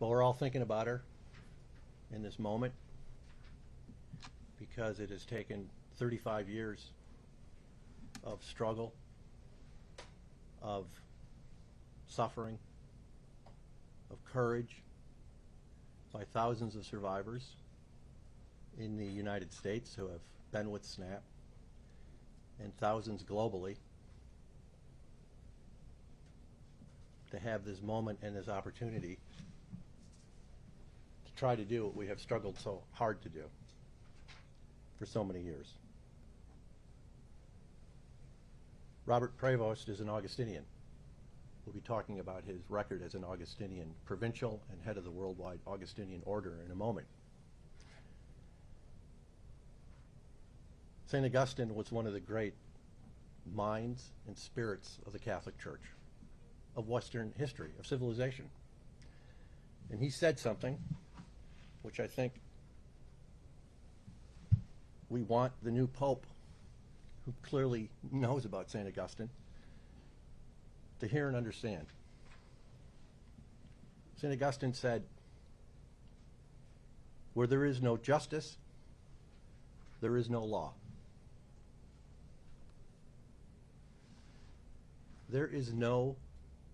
But we're all thinking about her in this moment because it has taken 35 years of struggle, of suffering, of courage by thousands of survivors in the United States who have been with SNAP and thousands globally to have this moment and this opportunity to try to do what we have struggled so hard to do for so many years. Robert Prevost is an Augustinian. We'll be talking about his record as an Augustinian provincial and head of the worldwide Augustinian order in a moment. St. Augustine was one of the great minds and spirits of the Catholic Church, of Western history, of civilization. And he said something which I think we want the new Pope, who clearly knows about St. Augustine, to hear and understand. St. Augustine said, "Where there is no justice, there is no law." There is no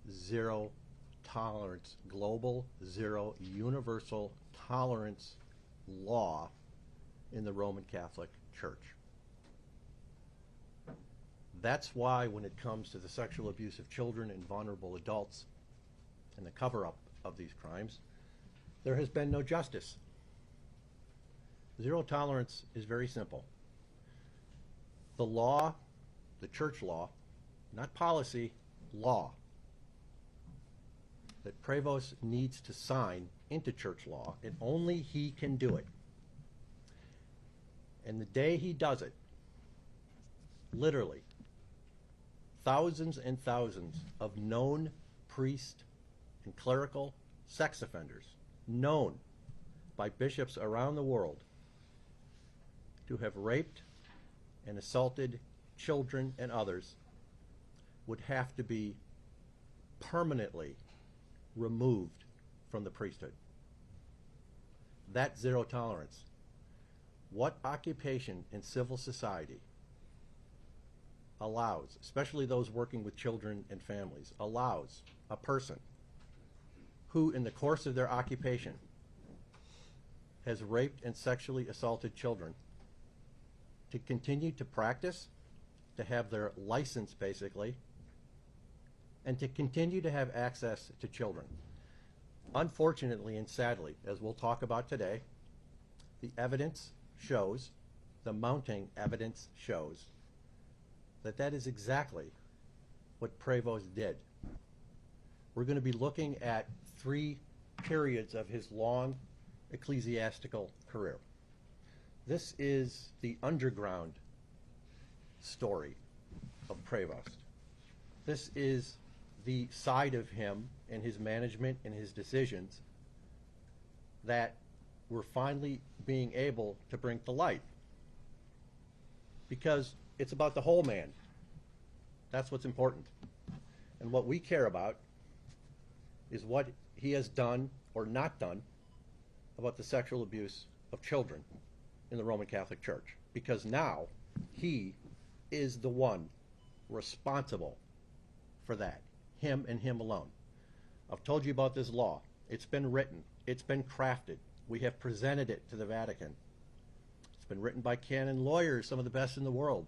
zero tolerance, global zero universal tolerance law in the Roman Catholic Church. That's why when it comes to the sexual abuse of children and vulnerable adults and the cover-up of these crimes, there has been no justice. Zero tolerance is very simple. The law, the church law, not policy, law, that Prevost needs to sign into church law, and only he can do it. And the day he does it, literally, thousands and thousands of known priest and clerical sex offenders, known by bishops around the world to have raped and assaulted children and others, would have to be permanently removed from the priesthood. That's zero tolerance. What occupation in civil society allows, especially those working with children and families, allows a person who in the course of their occupation has raped and sexually assaulted children to continue to practice, to have their license basically, and to continue to have access to children? Unfortunately and sadly, as we'll talk about today, the evidence shows, the mounting evidence shows, that that is exactly what Prevost did. We're going to be looking at 3 periods of his long ecclesiastical career. This is the underground story of Prevost. This is the side of him and his management and his decisions that we're finally being able to bring to light. Because it's about the whole man. That's what's important. And what we care about is what he has done or not done about the sexual abuse of children in the Roman Catholic Church. Because now he is the one responsible for that. Him and him alone. I've told you about this law. It's been written. It's been crafted. We have presented it to the Vatican. It's been written by canon lawyers, some of the best in the world.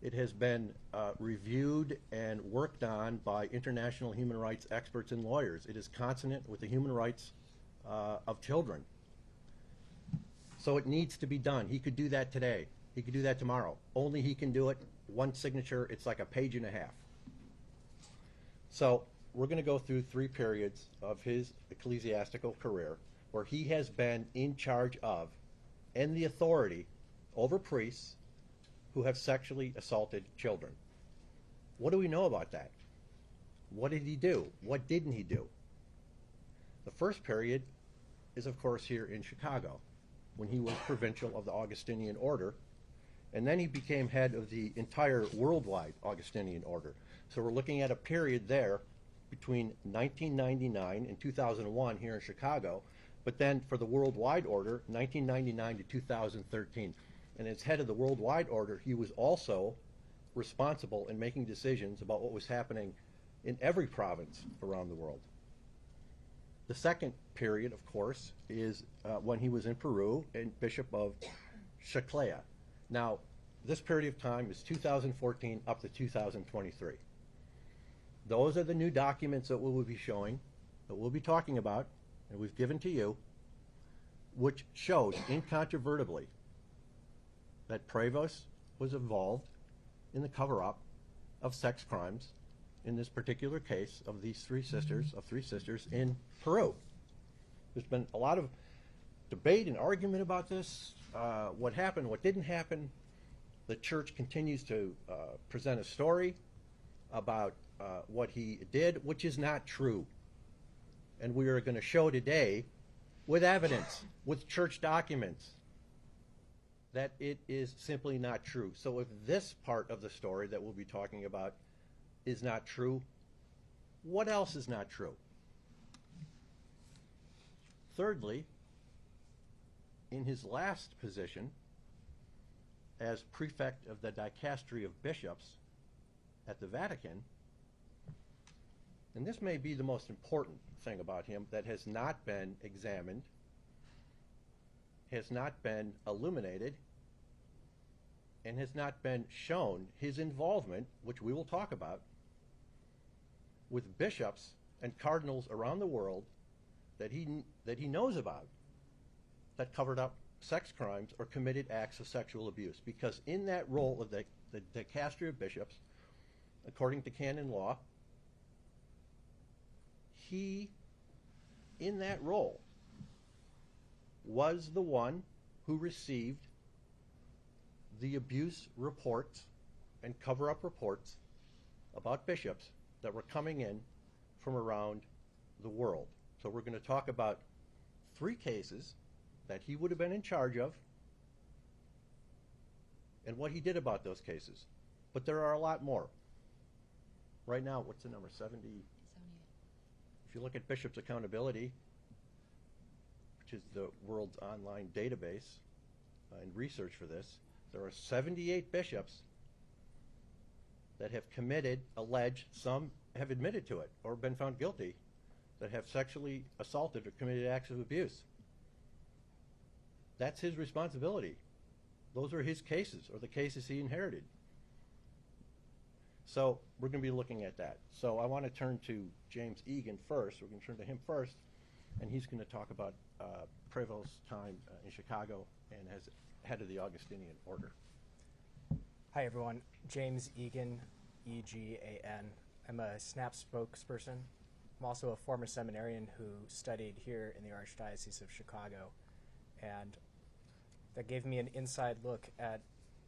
It has been reviewed and worked on by international human rights experts and lawyers. It is consonant with the human rights of children. So it needs to be done. He could do that today. He could do that tomorrow. Only he can do it. One signature, it's like a page and a half. So we're going to go through 3 periods of his ecclesiastical career where he has been in charge of and the authority over priests who have sexually assaulted children. What do we know about that? What did he do? What didn't he do? The first period is, of course, here in Chicago, when he was provincial of the Augustinian order, and then he became head of the entire worldwide Augustinian order. So we're looking at a period there between 1999 and 2001 here in Chicago, but then for the worldwide order, 1999 to 2013. And as head of the worldwide order, he was also responsible in making decisions about what was happening in every province around the world. The second period, of course, is when he was in Peru and Bishop of Sinclair. Now, this period of time is 2014 up to 2023. Those are the new documents that we will be showing, that we'll be talking about, and we've given to you, which shows incontrovertibly that Prevost was involved in the cover-up of sex crimes in this particular case of these three sisters in Peru. There's been a lot of debate and argument about this, what happened, what didn't happen. The church continues to present a story about what he did, which is not true. And we are going to show today, with evidence, with church documents, that it is simply not true. So if this part of the story that we'll be talking about is not true, what else is not true? Thirdly, in his last position as prefect of the dicastery of bishops at the Vatican, and this may be the most important thing about him that has not been examined, has not been illuminated, and has not been shown his involvement, which we will talk about, with bishops and cardinals around the world that he knows about that covered up sex crimes or committed acts of sexual abuse. Because in that role of the dicastery of bishops, according to canon law, he, in that role, was the one who received the abuse reports and cover-up reports about bishops that were coming in from around the world. So we're going to talk about 3 cases that he would have been in charge of and what he did about those cases. But there are a lot more. Right now, what's the number? 78. If you look at Bishops' Accountability, which is the world's online database and research for this, there are 78 bishops that have committed, alleged, some have admitted to it or been found guilty, that have sexually assaulted or committed acts of abuse. That's his responsibility. Those are his cases, or the cases he inherited. So we're going to be looking at that. So I want to turn to James Egan first. We're going to turn to him first, and he's going to talk about Prevost's time in Chicago and as head of the Augustinian Order. Hi, everyone. James Egan, E-G-A-N. I'm a SNAP spokesperson. I'm also a former seminarian who studied here in the Archdiocese of Chicago, and that gave me an inside look at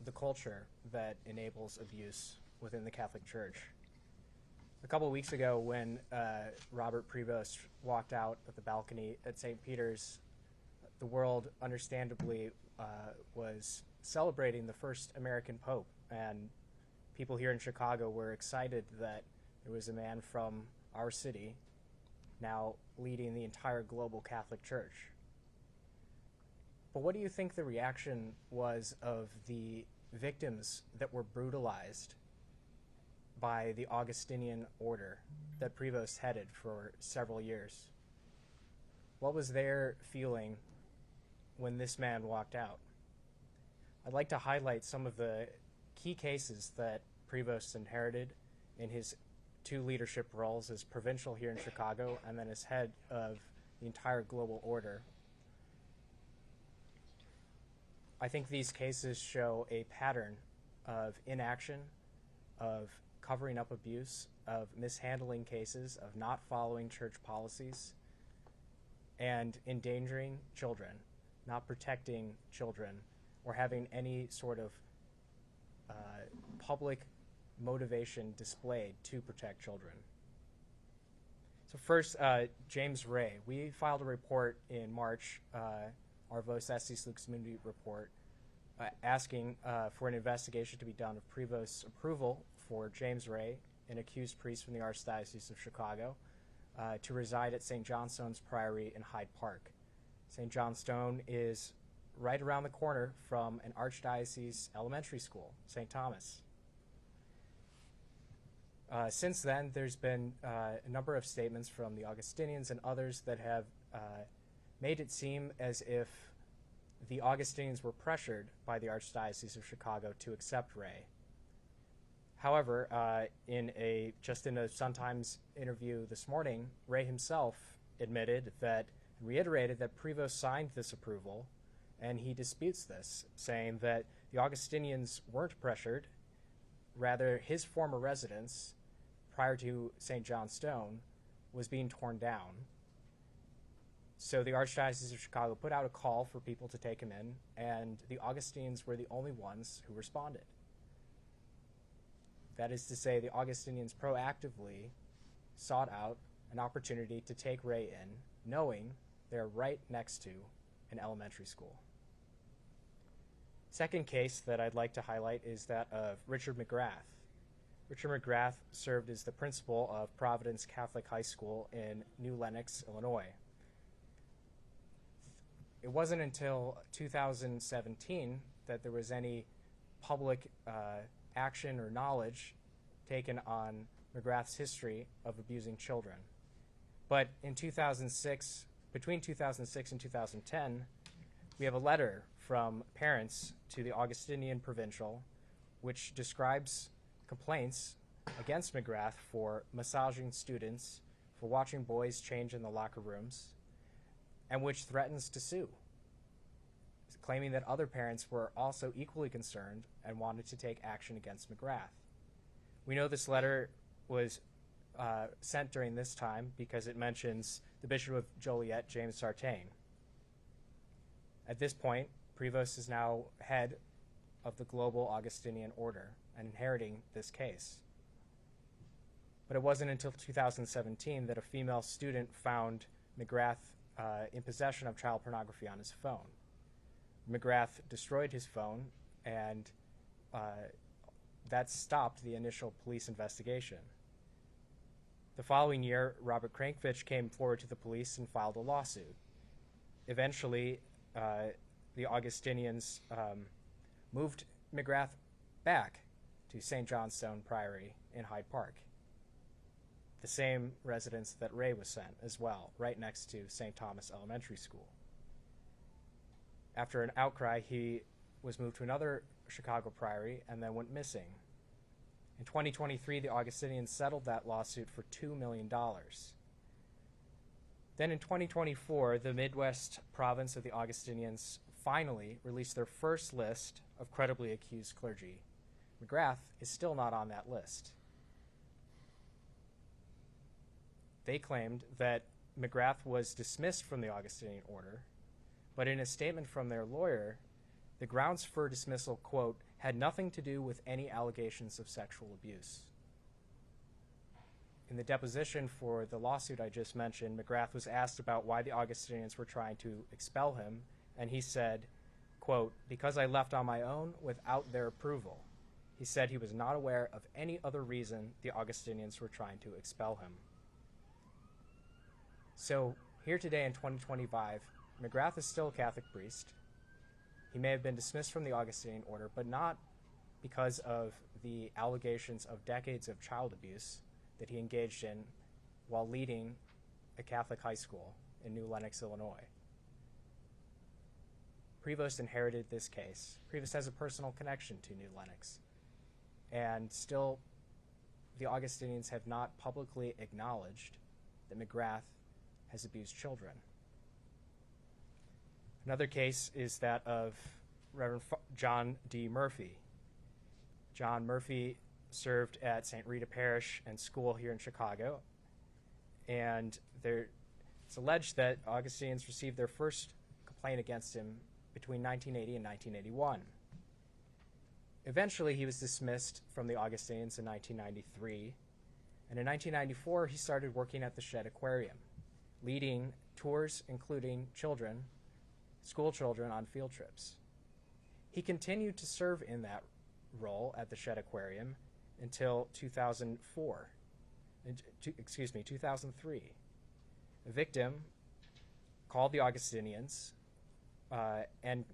the culture that enables abuse within the Catholic Church. A couple of weeks ago, when Robert Prevost walked out of the balcony at St. Peter's, the world understandably was celebrating the first American Pope, and people here in Chicago were excited that there was a man from our city now leading the entire global Catholic Church. But what do you think the reaction was of the victims that were brutalized by the Augustinian order that Prevost headed for several years? What was their feeling when this man walked out? I'd like to highlight some of the key cases that Prevost inherited in his 2 leadership roles as provincial here in Chicago and then as head of the entire global order. I think these cases show a pattern of inaction, of covering up abuse, of mishandling cases, of not following church policies, and endangering children, not protecting children, or having any sort of public motivation displayed to protect children. So first, James Ray. We filed a report in March, our Vos Estis Lux Mundi report, asking for an investigation to be done of Prevost's approval for James Ray, an accused priest from the Archdiocese of Chicago, to reside at St. Johnstone's Priory in Hyde Park. St. Johnstone is right around the corner from an archdiocese elementary school, St. Thomas. Since then, there's been a number of statements from the Augustinians and others that have made it seem as if the Augustinians were pressured by the Archdiocese of Chicago to accept Ray. However, in a Sun-Times interview this morning, Ray himself admitted that, reiterated that Prevost signed this approval, and he disputes this, saying that the Augustinians weren't pressured. Rather, his former residence, prior to St. Johnstone, was being torn down. So the Archdiocese of Chicago put out a call for people to take him in, and the Augustinians were the only ones who responded. That is to say, the Augustinians proactively sought out an opportunity to take Ray in, knowing they're right next to an elementary school. Second case that I'd like to highlight is that of Richard McGrath. Richard McGrath served as the principal of Providence Catholic High School in New Lenox, Illinois. It wasn't until 2017 that there was any public action or knowledge taken on McGrath's history of abusing children. But in 2006, between 2006 and 2010, we have a letter from parents to the Augustinian Provincial, which describes complaints against McGrath for massaging students, for watching boys change in the locker rooms, and which threatens to sue, claiming that other parents were also equally concerned and wanted to take action against McGrath. We know this letter was sent during this time because it mentions the Bishop of Joliet, James Sartain. At this point, Prevost is now head of the Global Augustinian Order and inheriting this case. But it wasn't until 2017 that a female student found McGrath in possession of child pornography on his phone. McGrath destroyed his phone, and that stopped the initial police investigation. The following year, Robert Crankvich came forward to the police and filed a lawsuit. Eventually, the Augustinians moved McGrath back to St. Johnstone Priory in Hyde Park, the same residence that Ray was sent as well, right next to St. Thomas Elementary School. After an outcry, he was moved to another Chicago priory and then went missing. In 2023, the Augustinians settled that lawsuit for $2 million. Then in 2024, the Midwest province of the Augustinians finally released their first list of credibly accused clergy. McGrath is still not on that list. They claimed that McGrath was dismissed from the Augustinian order, but in a statement from their lawyer, the grounds for dismissal, quote, had nothing to do with any allegations of sexual abuse. In the deposition for the lawsuit I just mentioned, McGrath was asked about why the Augustinians were trying to expel him, and he said, quote, because I left on my own without their approval. He said he was not aware of any other reason the Augustinians were trying to expel him. So, here today in 2025, McGrath is still a Catholic priest. He may have been dismissed from the Augustinian order, but not because of the allegations of decades of child abuse that he engaged in while leading a Catholic high school in New Lenox, Illinois. Prevost inherited this case. Prevost has a personal connection to New Lenox. And still, the Augustinians have not publicly acknowledged that McGrath has abused children. Another case is that of Reverend John D. Murphy. John Murphy served at St. Rita Parish and School here in Chicago, and it's alleged that Augustinians received their first complaint against him between 1980 and 1981. Eventually, he was dismissed from the Augustinians in 1993, and in 1994, he started working at the Shedd Aquarium, leading tours including school children on field trips. He continued to serve in that role at the Shedd Aquarium until 2003. The victim called the Augustinians and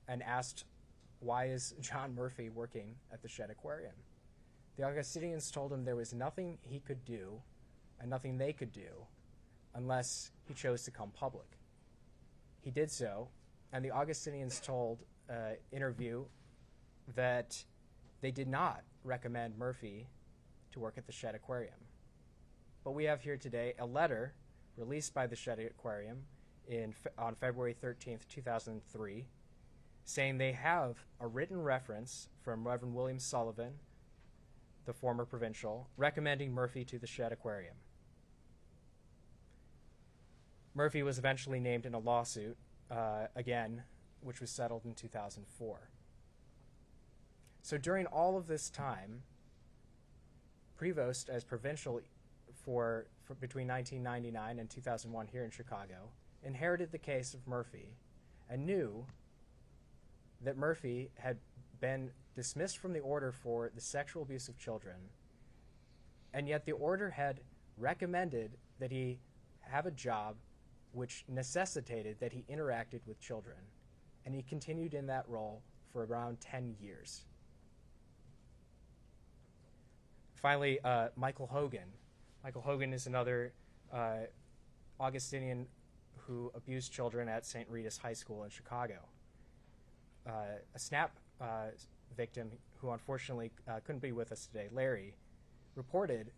asked, "Why is John Murphy working at the Shedd Aquarium?" The Augustinians told him there was nothing he could do and nothing they could do unless he chose to come public. He did so, and the Augustinians told interview that they did not recommend Murphy to work at the Shedd Aquarium. But we have here today a letter released by the Shedd Aquarium on February 13th, 2003, saying they have a written reference from Reverend William Sullivan, the former provincial, recommending Murphy to the Shedd Aquarium. Murphy was eventually named in a lawsuit again, which was settled in 2004. So during all of this time, Prevost, as provincial for between 1999 and 2001 here in Chicago, inherited the case of Murphy and knew that Murphy had been dismissed from the order for the sexual abuse of children, and yet the order had recommended that he have a job which necessitated that he interacted with children, and he continued in that role for around 10 years. Finally, Michael Hogan. Michael Hogan is another Augustinian who abused children at St. Rita's High School in Chicago. A SNAP victim who unfortunately couldn't be with us today, Larry, reported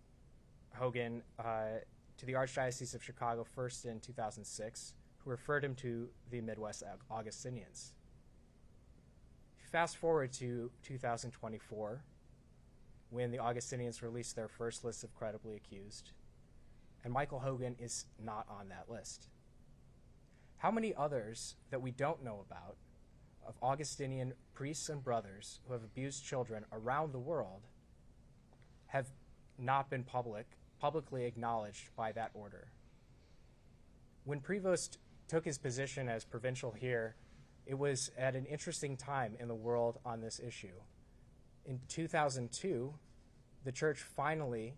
Hogan to the Archdiocese of Chicago first in 2006, who referred him to the Midwest Augustinians. If you fast forward to 2024, when the Augustinians released their first list of credibly accused, and Michael Hogan is not on that list. How many others that we don't know about of Augustinian priests and brothers who have abused children around the world have not been publicly acknowledged by that order? When Prevost took his position as provincial here, it was at an interesting time in the world on this issue. In 2002, the church finally,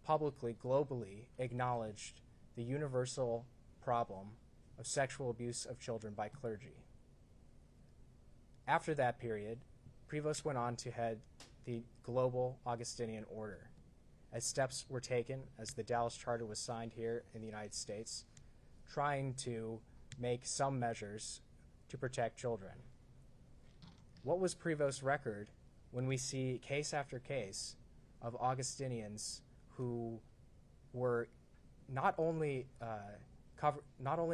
publicly, globally acknowledged the universal problem of sexual abuse of children by clergy. After that period, Prevost went on to head the global Augustinian order, as steps were taken, as the Dallas Charter was signed here in the United States, trying to make some measures to protect children. What was Prevost's record when we see case after case of Augustinians who were not only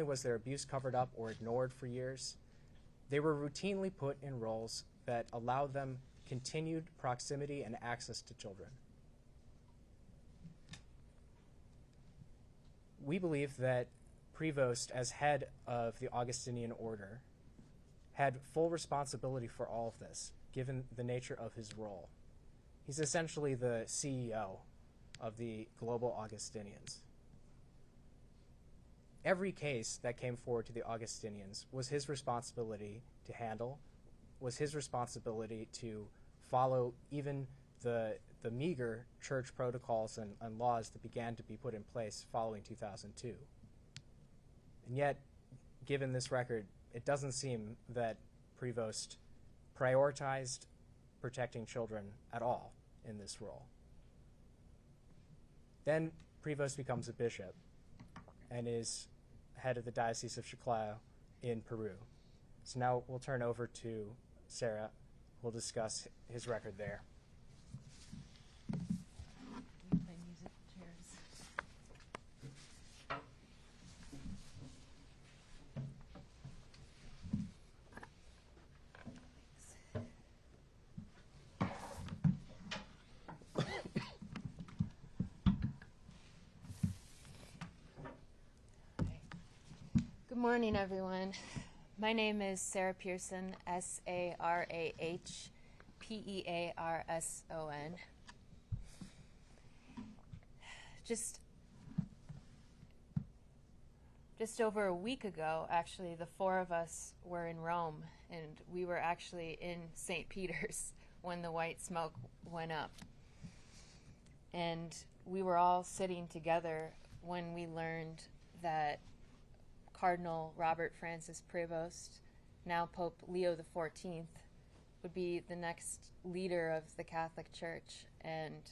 was their abuse covered up or ignored for years, they were routinely put in roles that allowed them continued proximity and access to children. We believe that Prevost, as head of the Augustinian order, had full responsibility for all of this, given the nature of his role. He's essentially the CEO of the global Augustinians. Every case that came forward to the Augustinians was his responsibility to handle, was his responsibility to follow even the meager church protocols and laws that began to be put in place following 2002. And yet, given this record, it doesn't seem that Prevost prioritized protecting children at all in this role. Then Prevost becomes a bishop and is head of the Diocese of Chiclayo in Peru. So now we'll turn over to Sarah, who will discuss his record there. Good morning, everyone. My name is Sarah Pearson, S-A-R-A-H-P-E-A-R-S-O-N. Just over a week ago, actually, the four of us were in Rome, and we were actually in St. Peter's when the white smoke went up. And we were all sitting together when we learned that Cardinal Robert Francis Prevost, now Pope Leo XIV, would be the next leader of the Catholic Church. And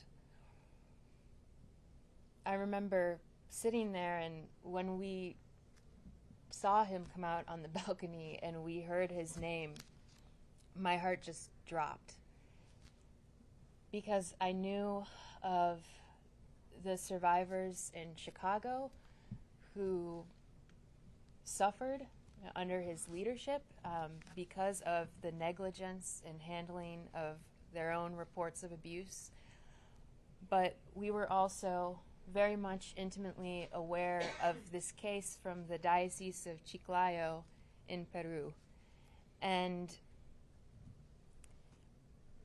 I remember sitting there, and when we saw him come out on the balcony and we heard his name, my heart just dropped. Because I knew of the survivors in Chicago who suffered under his leadership because of the negligence in handling of their own reports of abuse. But we were also very much intimately aware of this case from the Diocese of Chiclayo in Peru. And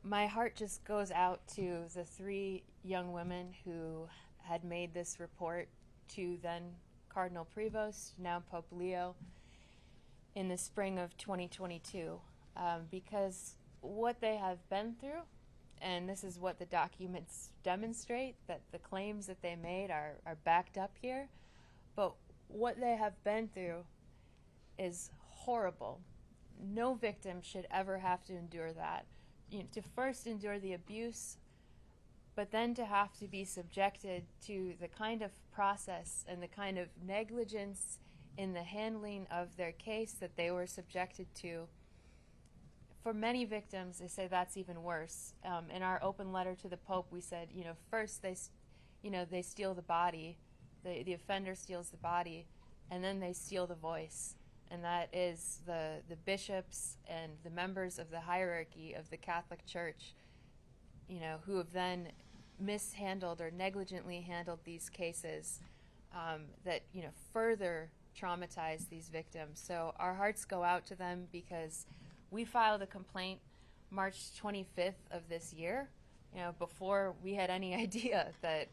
my heart just goes out to the 3 young women who had made this report to then Cardinal Prevost, now Pope Leo, in the spring of 2022, because what they have been through, and this is what the documents demonstrate, that the claims that they made are backed up here, but what they have been through is horrible. No victim should ever have to endure that. To first endure the abuse, but then to have to be subjected to the kind of process and the kind of negligence in the handling of their case that they were subjected to. For many victims, they say that's even worse. In our open letter to the Pope, we said, first they steal the body, the offender steals the body, and then they steal the voice. And that is the bishops and the members of the hierarchy of the Catholic Church, who have then mishandled or negligently handled these cases that, further traumatize these victims. So our hearts go out to them, because we filed a complaint March 25th of this year, before we had any idea that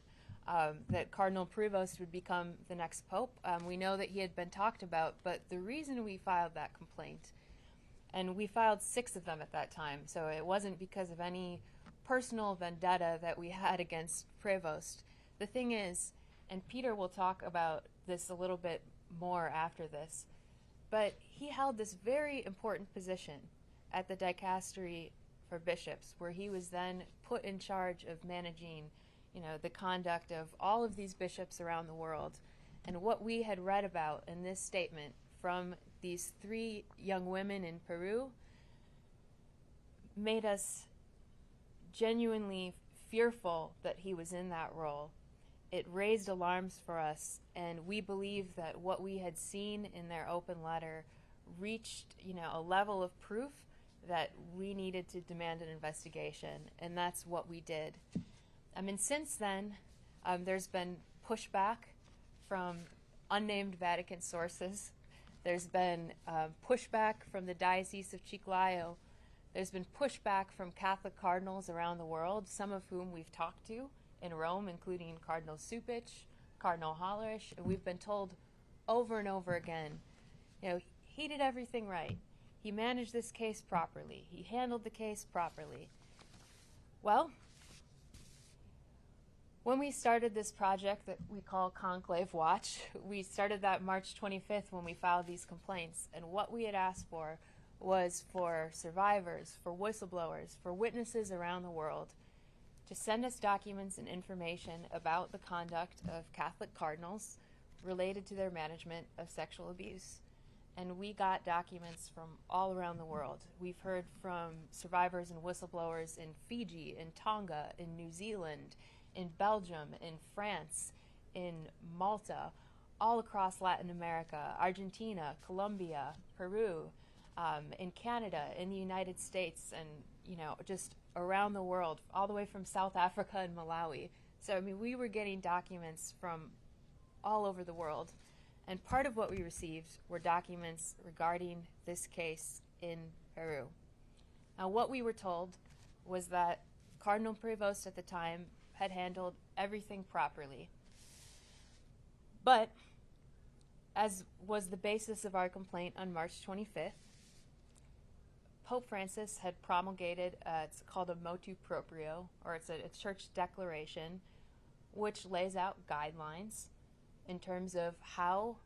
Cardinal Prevost would become the next pope. We know that he had been talked about, but the reason we filed that complaint, and we filed 6 of them at that time, so it wasn't because of any personal vendetta that we had against Prevost. The thing is, and Peter will talk about this a little bit more after this, but he held this very important position at the dicastery for bishops, where he was then put in charge of managing the conduct of all of these bishops around the world. And what we had read about in this statement from these 3 young women in Peru made us genuinely fearful that he was in that role. It raised alarms for us, and we believe that what we had seen in their open letter reached a level of proof that we needed to demand an investigation, and that's what we did. Since then, there's been pushback from unnamed Vatican sources. There's been pushback from the Diocese of Chiclayo. There's been pushback from Catholic cardinals around the world, some of whom we've talked to in Rome, including Cardinal Supich, Cardinal Hollerish. And we've been told over and over again, he did everything right. He managed this case properly. He handled the case properly. Well, when we started this project that we call Conclave Watch, we started that March 25th when we filed these complaints. And what we had asked for was for survivors, for whistleblowers, for witnesses around the world to send us documents and information about the conduct of Catholic cardinals related to their management of sexual abuse. And we got documents from all around the world. We've heard from survivors and whistleblowers in Fiji, in Tonga, in New Zealand, in Belgium, in France, in Malta, all across Latin America, Argentina, Colombia, Peru, in Canada, in the United States, and just around the world, all the way from South Africa and Malawi. So we were getting documents from all over the world, and part of what we received were documents regarding this case in Peru. Now, what we were told was that Cardinal Prevost at the time had handled everything properly. But, as was the basis of our complaint on March 25th, Pope Francis had promulgated, it's called a motu proprio, or it's a church declaration, which lays out guidelines in terms of how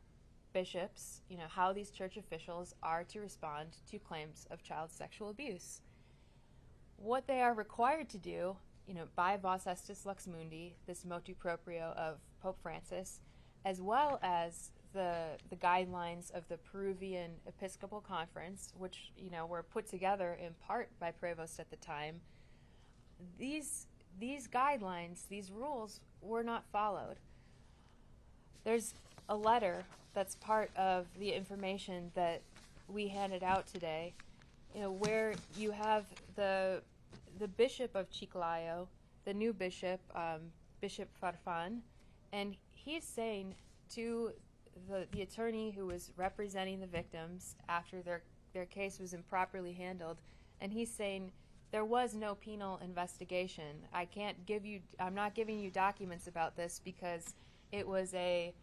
bishops, how these church officials are to respond to claims of child sexual abuse. What they are required to do, by Vos Estis Lux Mundi, this motu proprio of Pope Francis, as well as the guidelines of the Peruvian Episcopal Conference, which, were put together in part by Prevost at the time, these guidelines, these rules, were not followed. There's a letter that's part of the information that we handed out today, where you have the Bishop of Chiclayo, the new bishop, Bishop Farfan, and he's saying to the attorney who was representing the victims after their case was improperly handled, and he's saying, there was no penal investigation. I'm not giving you documents about this because it was a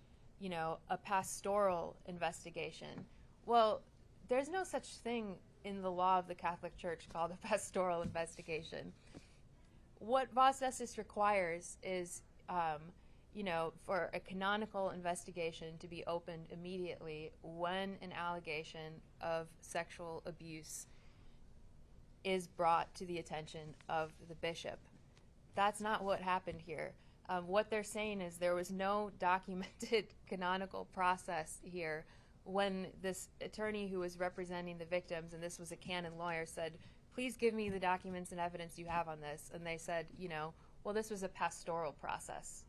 pastoral investigation. Well, there's no such thing in the law of the Catholic Church called a pastoral investigation. What Vos Estis requires is, for a canonical investigation to be opened immediately when an allegation of sexual abuse is brought to the attention of the bishop. That's not what happened here. What they're saying is there was no documented canonical process here when this attorney who was representing the victims, and this was a canon lawyer, said, please give me the documents and evidence you have on this. And they said, well, this was a pastoral process.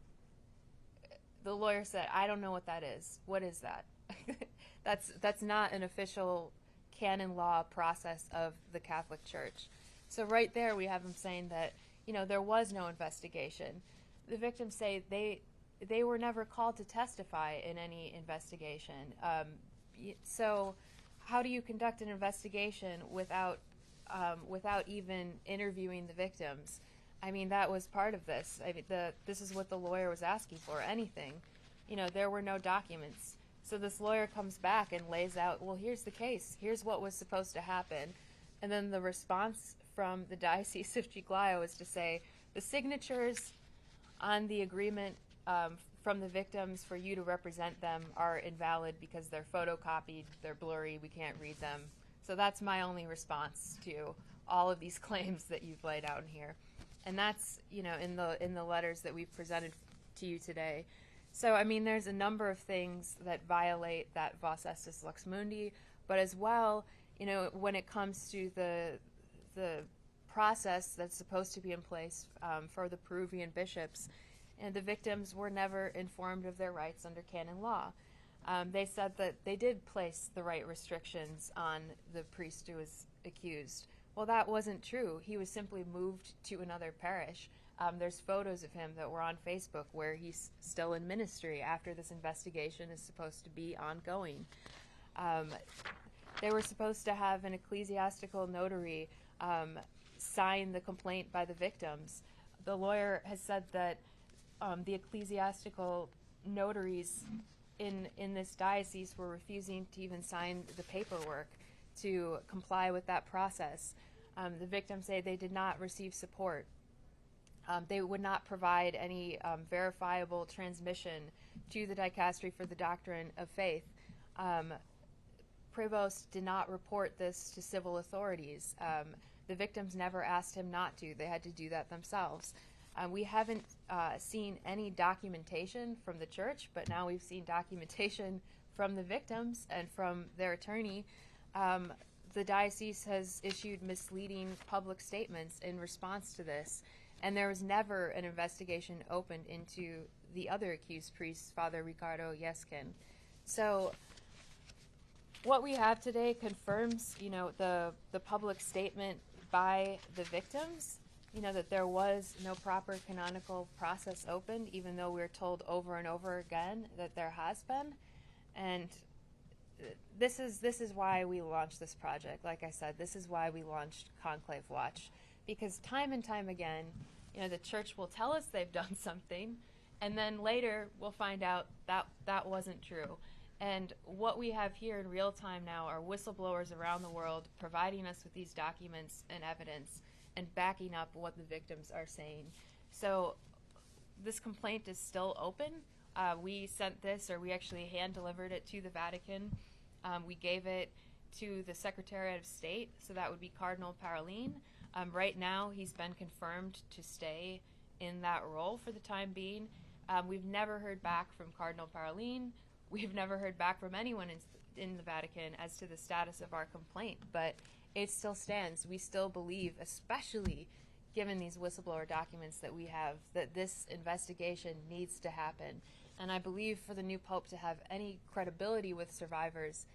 The lawyer said, I don't know what that is. What is that? That's not an official canon law process of the Catholic Church. So right there we have them saying that, there was no investigation. The victims say they were never called to testify in any investigation. So how do you conduct an investigation without even interviewing the victims? I mean, that was part of this. This is what the lawyer was asking for, anything. There were no documents. So this lawyer comes back and lays out, well, here's the case. Here's what was supposed to happen. And then the response from the Diocese of Chiclayo is to say, the signatures on the agreement from the victims for you to represent them are invalid because they're photocopied, they're blurry, we can't read them. So that's my only response to all of these claims that you've laid out in here. And that's, in the letters that we've presented to you today. So, I mean, there's a number of things that violate that Vos Estis Lux Mundi, but as well, when it comes to the process that's supposed to be in place for the Peruvian bishops, and the victims were never informed of their rights under canon law. They said that they did place the right restrictions on the priest who was accused. Well, that wasn't true. He was simply moved to another parish. There's photos of him that were on Facebook where he's still in ministry after this investigation is supposed to be ongoing. They were supposed to have an ecclesiastical notary sign the complaint by the victims. The lawyer has said that the ecclesiastical notaries in this diocese were refusing to even sign the paperwork to comply with that process. The victims say they did not receive support. They would not provide any verifiable transmission to the Dicastery for the Doctrine of Faith. Prevost did not report this to civil authorities. The victims never asked him not to. They had to do that themselves. We haven't seen any documentation from the church, but now we've seen documentation from the victims and from their attorney. The diocese has issued misleading public statements in response to this, and there was never an investigation opened into the other accused priest, Father Ricardo Yeskin. So what we have today confirms, the public statement by the victims, that there was no proper canonical process opened, even though we're told over and over again that there has been. And this is why we launched this project. Like I said, this is why we launched Conclave Watch, because time and time again, the church will tell us they've done something, and then later we'll find out that that wasn't true. And what we have here in real time now are whistleblowers around the world providing us with these documents and evidence and backing up what the victims are saying. So this complaint is still open. We sent this, or we actually hand-delivered it to the Vatican. We gave it to the Secretary of State, so that would be Cardinal Parolin. Right now, he's been confirmed to stay in that role for the time being. We've never heard back from Cardinal Parolin. We've never heard back from anyone in the Vatican as to the status of our complaint, but it still stands. We still believe, especially given these whistleblower documents that we have, that this investigation needs to happen. And I believe for the new Pope to have any credibility with survivors,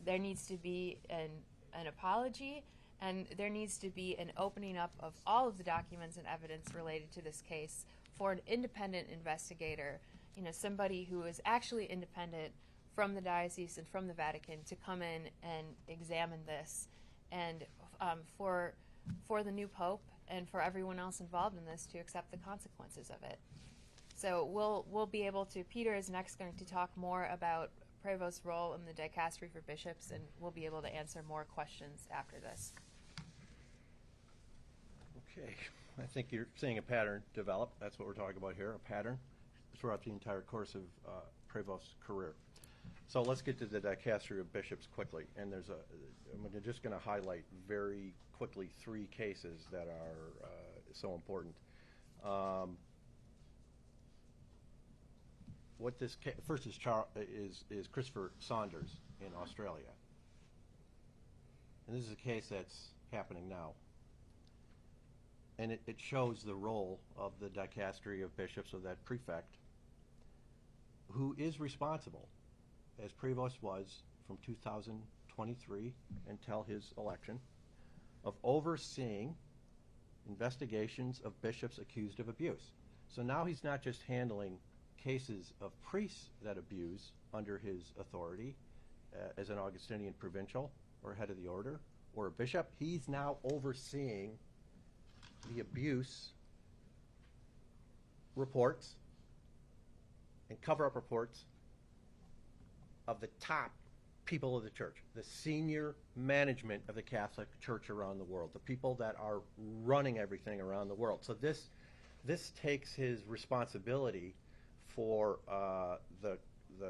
there needs to be an apology, and there needs to be an opening up of all of the documents and evidence related to this case for an independent investigator, somebody who is actually independent from the diocese and from the Vatican to come in and examine this, and for the new Pope and for everyone else involved in this to accept the consequences of it. So we'll be able to, Peter is next going to talk more about Prevost's role in the dicastery for bishops, and we'll be able to answer more questions after this. Okay, I think you're seeing a pattern develop. That's what we're talking about here, a pattern throughout the entire course of Prevost's career. So let's get to the dicastery of bishops quickly, and I'm just going to highlight very quickly 3 cases that are so important. First is Christopher Saunders in Australia, and this is a case that's happening now, and it shows the role of the dicastery of bishops, of that prefect, who is responsible, as Prevost was from 2023 until his election, of overseeing investigations of bishops accused of abuse. So now he's not just handling cases of priests that abuse under his authority as an Augustinian provincial or head of the order or a bishop. He's now overseeing the abuse reports and cover-up reports of the top people of the church, the senior management of the Catholic Church around the world, the people that are running everything around the world. So this takes his responsibility for the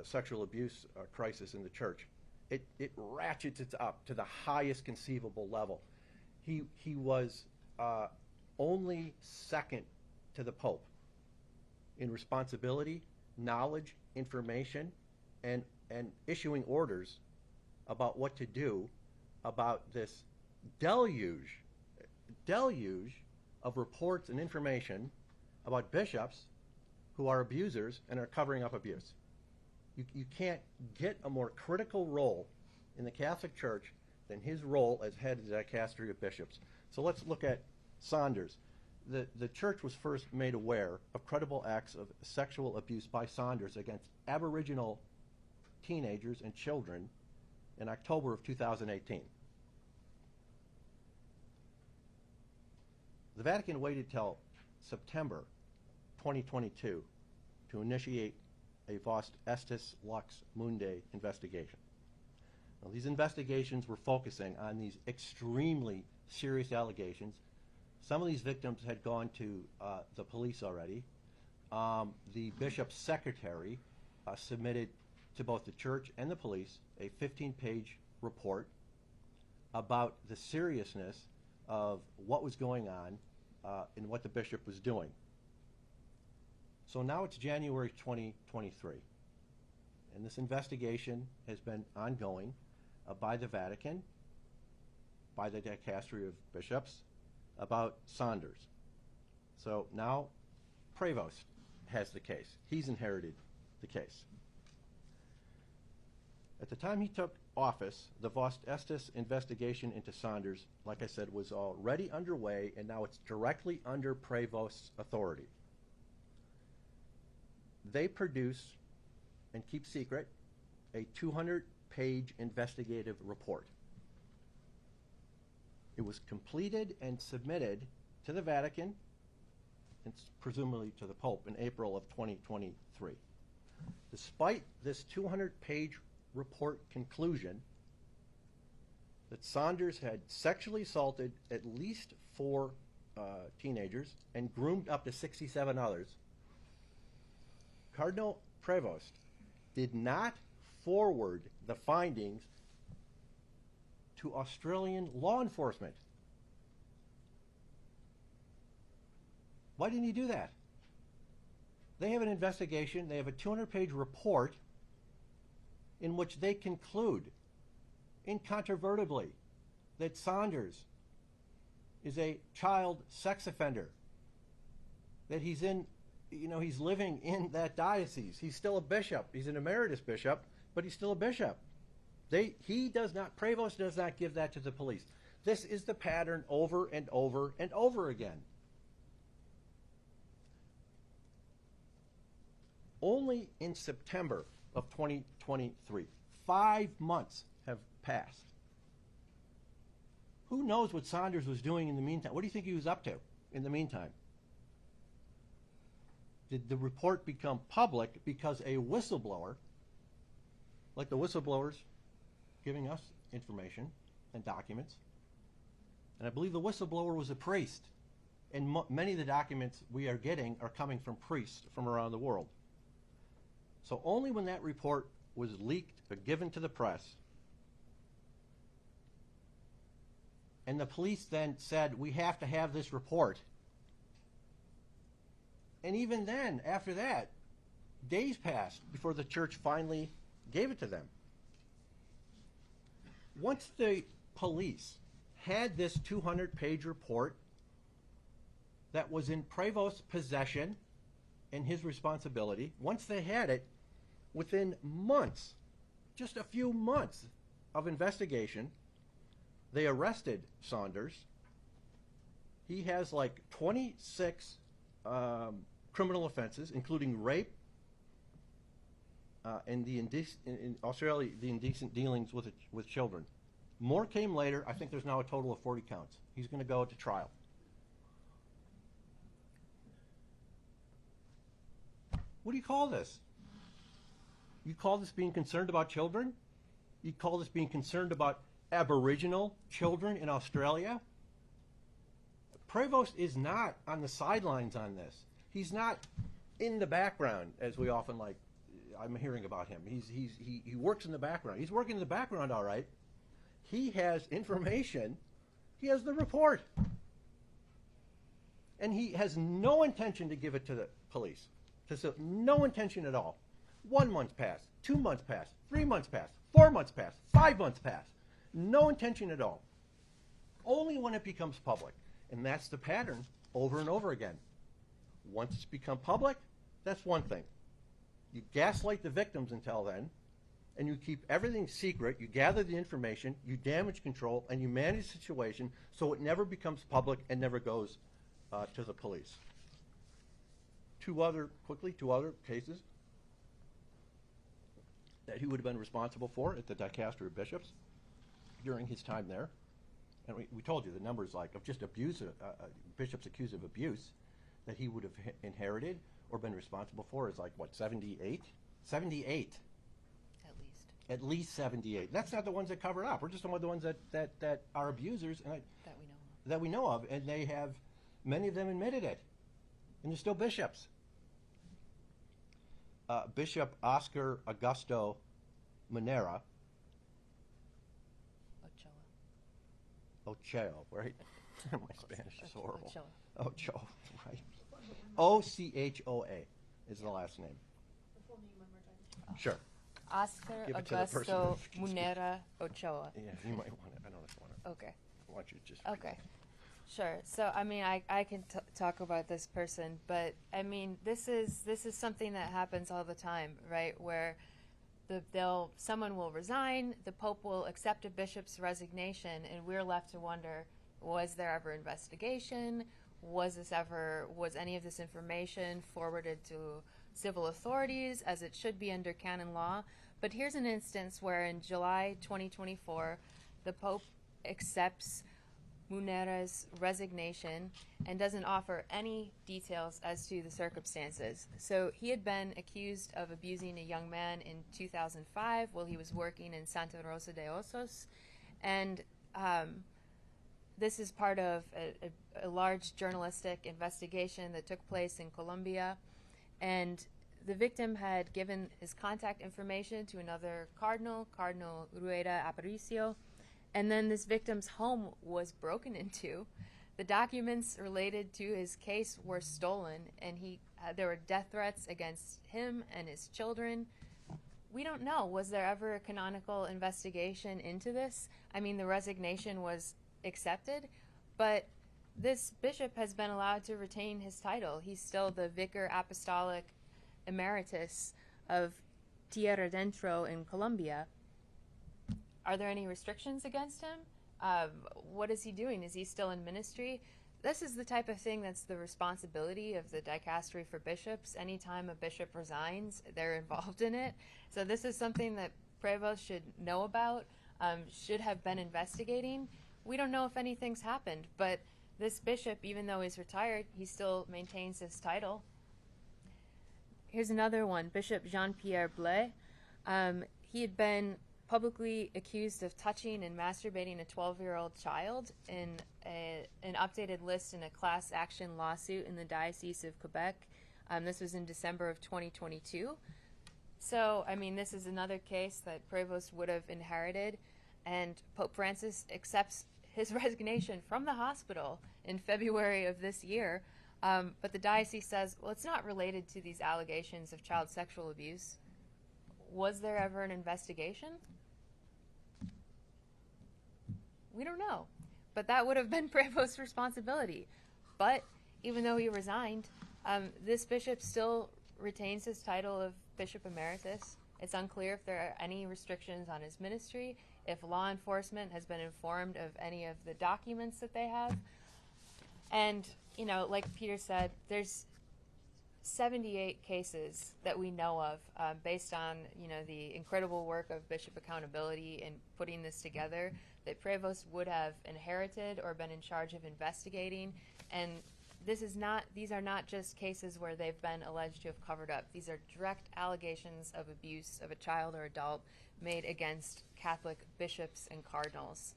sexual abuse crisis in the church. It ratchets it up to the highest conceivable level. He was only second to the Pope in responsibility, knowledge, information, and issuing orders about what to do about this deluge of reports and information about bishops who are abusers and are covering up abuse. You can't get a more critical role in the Catholic Church than his role as head of the dicastery of bishops. So let's look at Saunders. The church was first made aware of credible acts of sexual abuse by Saunders against Aboriginal teenagers and children in October of 2018. The Vatican waited till September 2022 to initiate a Vos Estis Lux Mundi investigation. Now, these investigations were focusing on these extremely serious allegations. Some of these victims had gone to the police already. The bishop's secretary submitted to both the church and the police a 15-page report about the seriousness of what was going on and what the bishop was doing. So now it's January 2023, and this investigation has been ongoing by the Vatican, by the dicastery of bishops, about Saunders. So now Prevost has the case. He's inherited the case. At the time he took office, the Vos Estis investigation into Saunders, like I said, was already underway, and now it's directly under Prevost's authority. They produce and keep secret a 200-page investigative report. It was completed and submitted to the Vatican and presumably to the Pope in April of 2023. Despite this 200-page report conclusion that Saunders had sexually assaulted at least 4 teenagers and groomed up to 67 others, Cardinal Prevost did not forward the findings to Australian law enforcement. Why didn't he do that? They have an investigation, they have a 200-page report in which they conclude incontrovertibly that Saunders is a child sex offender, that he's in, he's living in that diocese. He's still a bishop. He's an emeritus bishop, but he's still a bishop. Prevost does not give that to the police. This is the pattern over and over and over again. Only in September of 2023, 5 months have passed. Who knows what Saunders was doing in the meantime? What do you think he was up to in the meantime? Did the report become public because a whistleblower, like the whistleblowers giving us information and documents, and I believe the whistleblower was a priest, and many of the documents we are getting are coming from priests from around the world. So only when that report was leaked or given to the press, and the police then said, we have to have this report. And even then, after that, days passed before the church finally gave it to them. Once the police had this 200-page report that was in Prevost's possession and his responsibility, once they had it, within months, just a few months of investigation, they arrested Saunders. He has like 26 criminal offenses, including rape and in Australia, the indecent dealings with children. More came later. I think there's now a total of 40 counts. He's going to go to trial. What do you call this? You call this being concerned about children? You call this being concerned about Aboriginal children in Australia? Prevost is not on the sidelines on this. He's not in the background, as we often I'm hearing about him. He works in the background. He's working in the background, all right. He has information. He has the report. And he has no intention to give it to the police. No intention at all. 1 month passed, 2 months passed, 3 months passed, 4 months passed, 5 months passed. No intention at all. Only when it becomes public. And that's the pattern over and over again. Once it's become public, that's one thing. You gaslight the victims until then, and you keep everything secret. You gather the information, you damage control, and you manage the situation so it never becomes public and never goes to the police. Two other cases that he would have been responsible for at the Dicastery of Bishops during his time there. And we told you the numbers of just abuse, bishops accused of abuse that he would have inherited or been responsible for is 78? 78. At least 78. That's not the ones that cover up. We're just talking about the ones that are abusers and that we know of. And they have, many of them admitted it. And they're still bishops. Bishop Oscar Augusto Monera. Ochoa, right? My Spanish is horrible. Ochoa, right. Ochoa is the last name. The full name one more time. Sure. Oscar Give it to the person Augusto who's Monera Ochoa. Yeah, you might want it. I don't know if you want it. Okay. I want you to just. Okay. Sure. So, I can talk about this person, but this is something that happens all the time, right? Where someone will resign, the Pope will accept a bishop's resignation, and we're left to wonder: was there ever investigation? Was any of this information forwarded to civil authorities as it should be under canon law? But here's an instance where in July 2024, the Pope accepts Monera's resignation and doesn't offer any details as to the circumstances. So he had been accused of abusing a young man in 2005 while he was working in Santa Rosa de Osos, and this is part of a large journalistic investigation that took place in Colombia, and the victim had given his contact information to another cardinal, Cardinal Rueda Aparicio, and then this victim's home was broken into. The documents related to his case were stolen, and there were death threats against him and his children. We don't know. Was there ever a canonical investigation into this? I mean, the resignation was accepted, but this bishop has been allowed to retain his title. He's still the Vicar Apostolic Emeritus of Tierra Dentro in Colombia. Are there any restrictions against him? What is he doing? Is he still in ministry? This is the type of thing that's the responsibility of the dicastery for bishops. Anytime a bishop resigns, they're involved in it. So this is something that Prevost should know about, should have been investigating. We don't know if anything's happened, but this bishop, even though he's retired, he still maintains his title. Here's another one, Bishop Jean-Pierre Blais. He had been publicly accused of touching and masturbating a 12-year-old child in an updated list in a class action lawsuit in the Diocese of Quebec. This was in December of 2022. So, I mean, this is another case that Prevost would have inherited, and Pope Francis accepts his resignation from the hospital in February of this year. But the diocese says, well, it's not related to these allegations of child sexual abuse. Was there ever an investigation? We don't know. But that would have been Prevost's responsibility. But even though he resigned, this bishop still retains his title of Bishop Emeritus. It's unclear if there are any restrictions on his ministry, if law enforcement has been informed of any of the documents that they have. And, you know, like Peter said, there's 78 cases that we know of based on, you know, the incredible work of Bishop Accountability in putting this together that Prevost would have inherited or been in charge of investigating. And these are not just cases where they've been alleged to have covered up. These are direct allegations of abuse of a child or adult made against Catholic bishops and cardinals.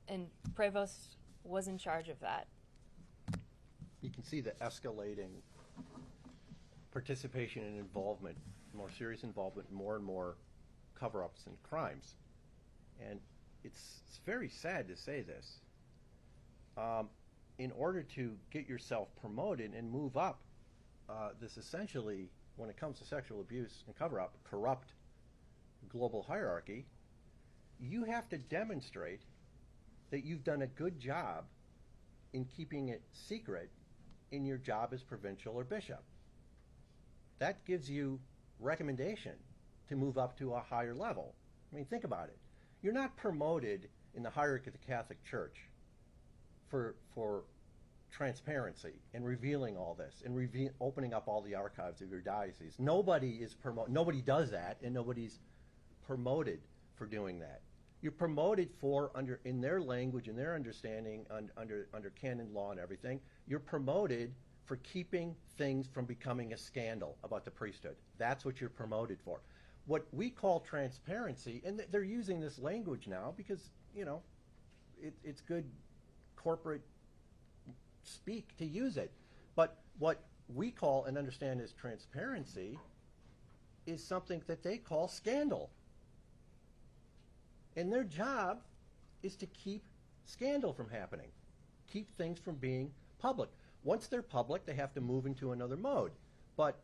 And Prevost was in charge of that. You can see the escalating participation and involvement, more serious involvement, more and more cover-ups and crimes. And it's very sad to say this. In order to get yourself promoted and move up, this essentially, when it comes to sexual abuse and cover-up, corrupt global hierarchy, you have to demonstrate that you've done a good job in keeping it secret in your job as provincial or bishop. That gives you recommendation to move up to a higher level. I mean, think about it. You're not promoted in the hierarchy of the Catholic Church for transparency and revealing all this and opening up all the archives of your diocese. Nobody does that, and nobody's promoted for doing that. You're promoted for, in their language and their understanding, under canon law and everything, you're promoted for keeping things from becoming a scandal about the priesthood. That's what you're promoted for. What we call transparency, and they're using this language now because, you know, it's good corporate speak to use it. But what we call and understand as transparency is something that they call scandal. And their job is to keep scandal from happening, keep things from being public. Once they're public, they have to move into another mode. But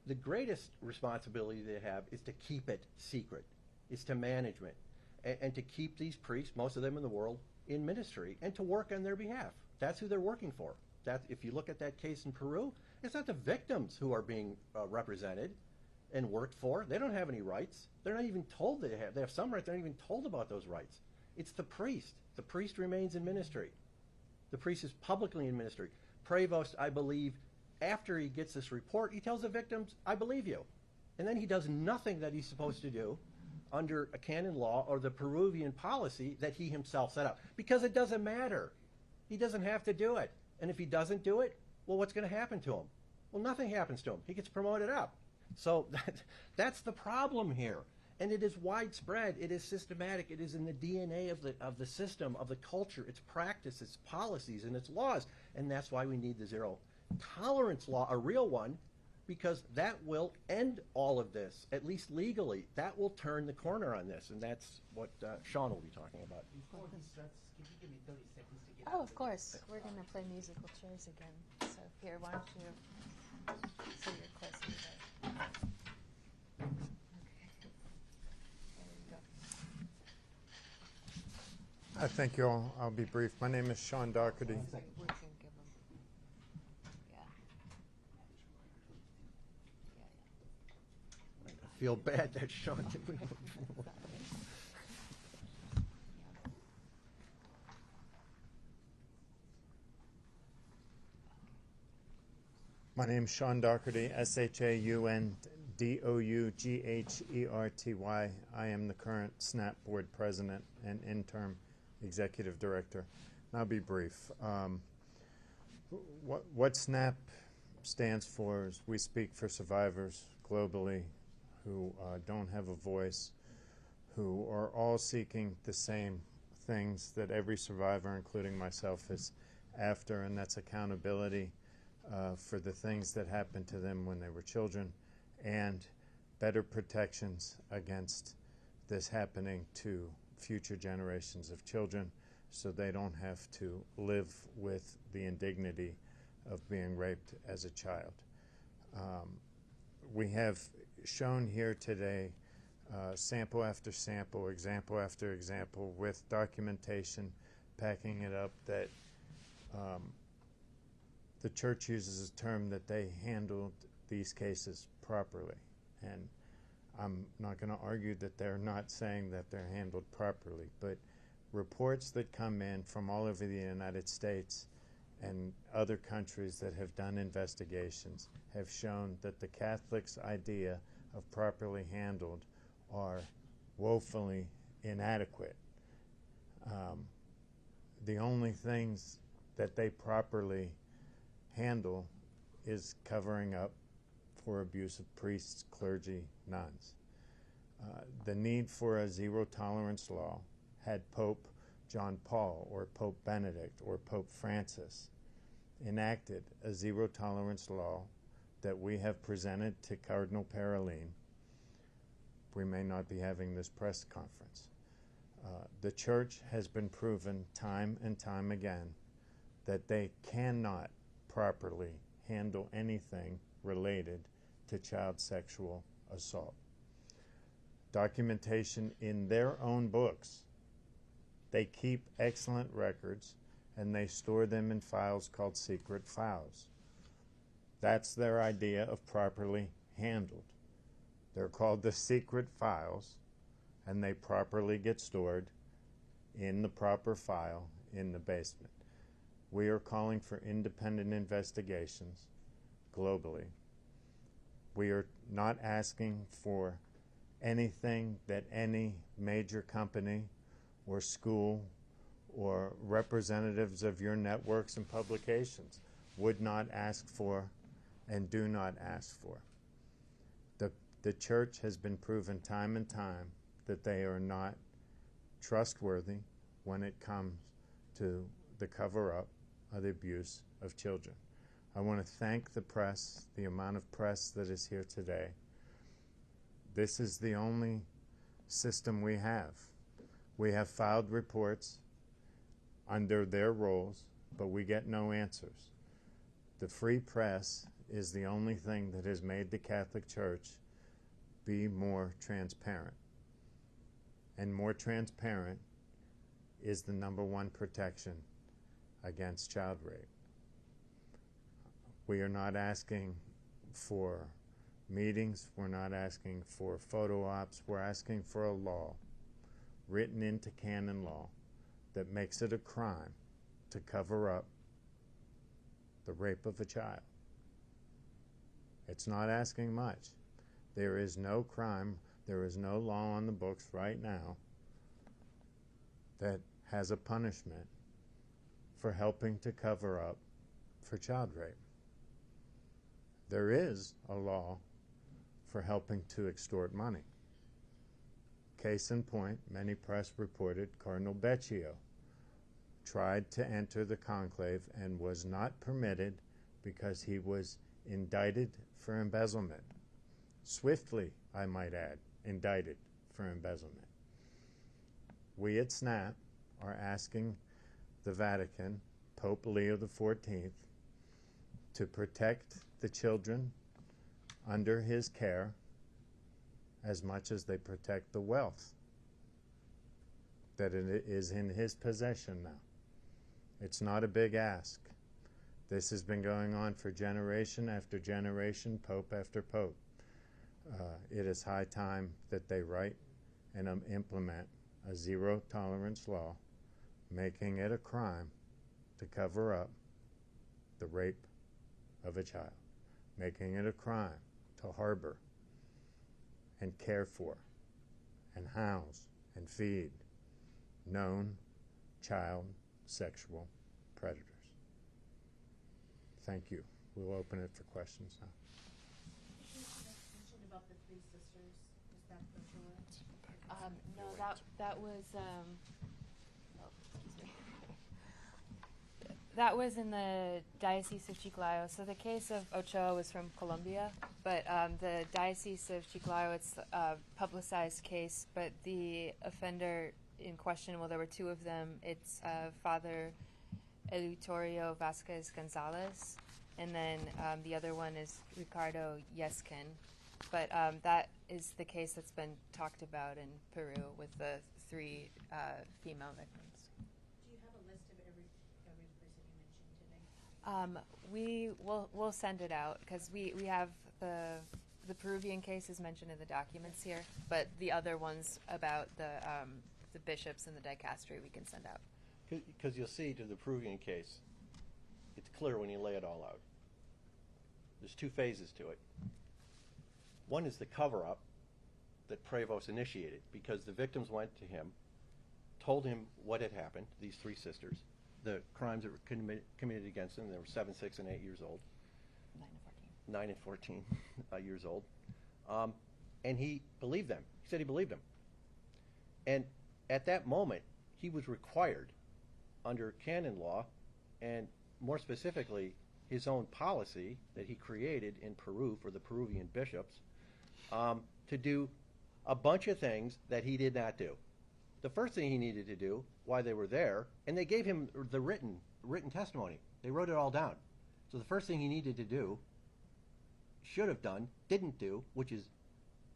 the greatest responsibility they have is to keep it secret, is to management, and to keep these priests, most of them in the world, in ministry, and to work on their behalf. That's who they're working for. If you look at that case in Peru, it's not the victims who are being represented and worked for. They don't have any rights. They're not even told they have some rights. They're not even told about those rights. It's the priest. The priest remains in ministry. The priest is publicly in ministry. Prevost, I believe, after he gets this report, he tells the victims, I believe you. And then he does nothing that he's supposed to do under a canon law or the Peruvian policy that he himself set up. Because it doesn't matter. He doesn't have to do it. And if he doesn't do it, well, what's going to happen to him? Well, nothing happens to him. He gets promoted up. So that's the problem here. And it is widespread. It is systematic. It is in the DNA of the system, of the culture, its practice, its policies, and its laws. And that's why we need the zero tolerance law, a real one, because that will end all of this, at least legally. That will turn the corner on this, and that's what Sean will be talking about. Before he starts, can you give me 30 seconds to get Oh, out of course. We're going to play musical chairs again. So here, why don't you, so you're close to the Okay. There you go. Thank you all. I'll be brief. My name is Sean Doherty. We can give them. Yeah. I feel bad that Sean didn't. My name is Sean Doherty, ShaunDougherty. I am the current SNAP Board President and Interim Executive Director. And I'll be brief. What SNAP stands for is we speak for survivors globally who don't have a voice, who are all seeking the same things that every survivor, including myself, is after, and that's accountability for the things that happened to them when they were children, and better protections against this happening to future generations of children so they don't have to live with the indignity of being raped as a child. We have shown here today sample after sample, example after example, with documentation backing it up that the church uses a term that they handled these cases properly. And I'm not going to argue that they're not saying that they're handled properly, but reports that come in from all over the United States and other countries that have done investigations have shown that the Catholics' idea of properly handled are woefully inadequate. The only things that they properly handle is covering up for abuse of priests, clergy, nuns. The need for a zero-tolerance law had Pope John Paul or Pope Benedict or Pope Francis enacted a zero-tolerance law that we have presented to Cardinal Parolin, we may not be having this press conference. The church has been proven time and time again that they cannot properly handle anything related to child sexual assault. Documentation in their own books. They keep excellent records and they store them in files called secret files. That's their idea of properly handled. They're called the secret files, and they properly get stored in the proper file in the basement. We are calling for independent investigations globally. We are not asking for anything that any major company or school or representatives of your networks and publications would not ask for and do not ask for. The church has been proven time and time that they are not trustworthy when it comes to the cover-up of the abuse of children. I want to thank the press, the amount of press that is here today. This is the only system we have. We have filed reports under their roles, but we get no answers. The free press is the only thing that has made the Catholic Church be more transparent. And more transparent is the #1 protection against child rape. We are not asking for meetings, we're not asking for photo ops, we're asking for a law written into canon law that makes it a crime to cover up the rape of a child. It's not asking much. There is no crime, there is no law on the books right now that has a punishment for helping to cover up for child rape. There is a law for helping to extort money. Case in point, many press reported Cardinal Beccio tried to enter the conclave and was not permitted because he was indicted for embezzlement. Swiftly, I might add, indicted for embezzlement. We at SNAP are asking the Vatican, Pope Leo XIV, to protect the children under his care as much as they protect the wealth that it is in his possession now. It's not a big ask. This has been going on for generation after generation, pope after pope. It is high time that they write and implement a zero-tolerance law, making it a crime to cover up the rape of a child, making it a crime to harbor and care for and house and feed known child sexual predators. Thank you. We'll open it for questions now. You mentioned about the three sisters. Is that the No, that was oh, excuse me. That was in the Diocese of Chiclayo. So the case of Ochoa was from Colombia, but the Diocese of Chiclayo, it's a publicized case, but the offender in question, well, there were two of them. It's Father Eleuterio Vasquez Gonzalez, and then the other one is Ricardo Yeskin. But that is the case that's been talked about in Peru with the three female victims. Do you have a list of every person you mentioned today? We'll send it out because we have the Peruvian case is mentioned in the documents here, but the other ones about the bishops and the dicastery we can send out. Because you'll see to the Peruvian case, it's clear when you lay it all out. There's two phases to it. One is the cover-up that Prevost initiated because the victims went to him, told him what had happened, these three sisters, the crimes that were committed against them. They were 7, 6, and 8 years old. 9 and 14 years old. And he believed them. He said he believed them. And at that moment, he was required under canon law, and more specifically, his own policy that he created in Peru for the Peruvian bishops, to do a bunch of things that he did not do. The first thing he needed to do while they were there, and they gave him the written testimony. They wrote it all down. So the first thing he needed to do, should have done, didn't do, which is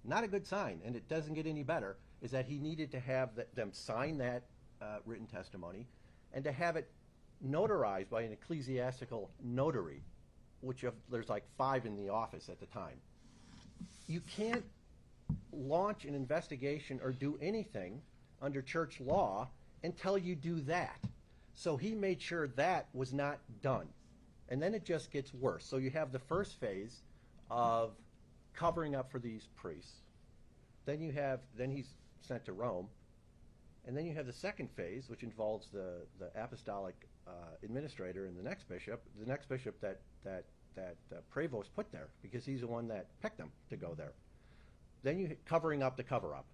not a good sign, and it doesn't get any better, is that he needed to have them sign that written testimony and to have it notarized by an ecclesiastical notary, which there's like 5 in the office at the time. You can't launch an investigation or do anything under church law until you do that. So he made sure that was not done. And then it just gets worse. So you have the first phase of covering up for these priests. Then he's sent to Rome. And then you have the second phase, which involves the apostolic administrator and the next bishop that Prevost put there, because he's the one that picked them to go there. Then you covering up the cover-up.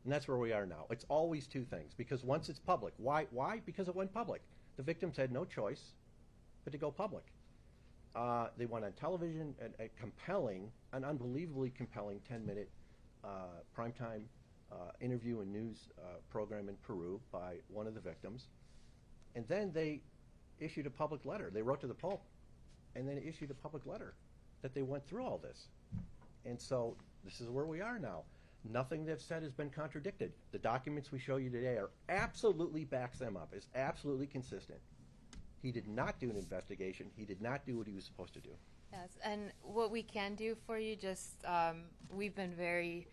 And that's where we are now. It's always two things, because once it's public. Why? Because it went public. The victims had no choice but to go public. They went on television, an unbelievably compelling 10-minute primetime interview and news program in Peru by one of the victims. And then they issued a public letter. They wrote to the Pope and then issued a public letter that they went through all this. And so this is where we are now. Nothing they've said has been contradicted. The documents we show you today are absolutely backs them up. It's absolutely consistent. He did not do an investigation. He did not do what he was supposed to do. Yes, and what we can do for you, we've been very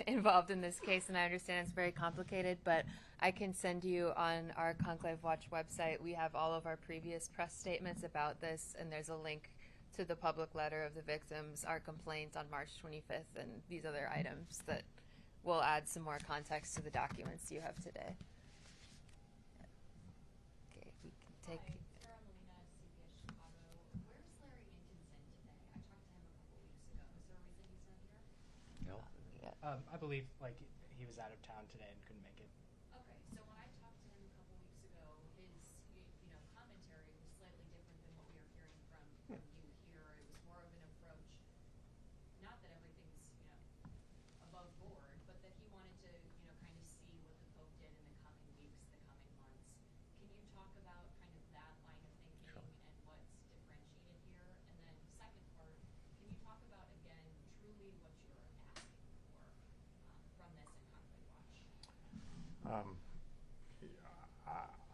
involved in this case, and I understand it's very complicated, but I can send you on our Conclave Watch website. We have all of our previous press statements about this, and there's a link to the public letter of the victims, our complaint on March 25th, and these other items that will add some more context to the documents you have today. Okay, we can take... Sarah Molina, CBS Chicago. Where's Larry Inkinson today? I talked to him a couple weeks ago. Is there a reason he's not here? No. I believe he was out of town today and couldn't make it. Okay, so when I talked to him a couple weeks ago, his commentary was slightly different than what we are hearing from you here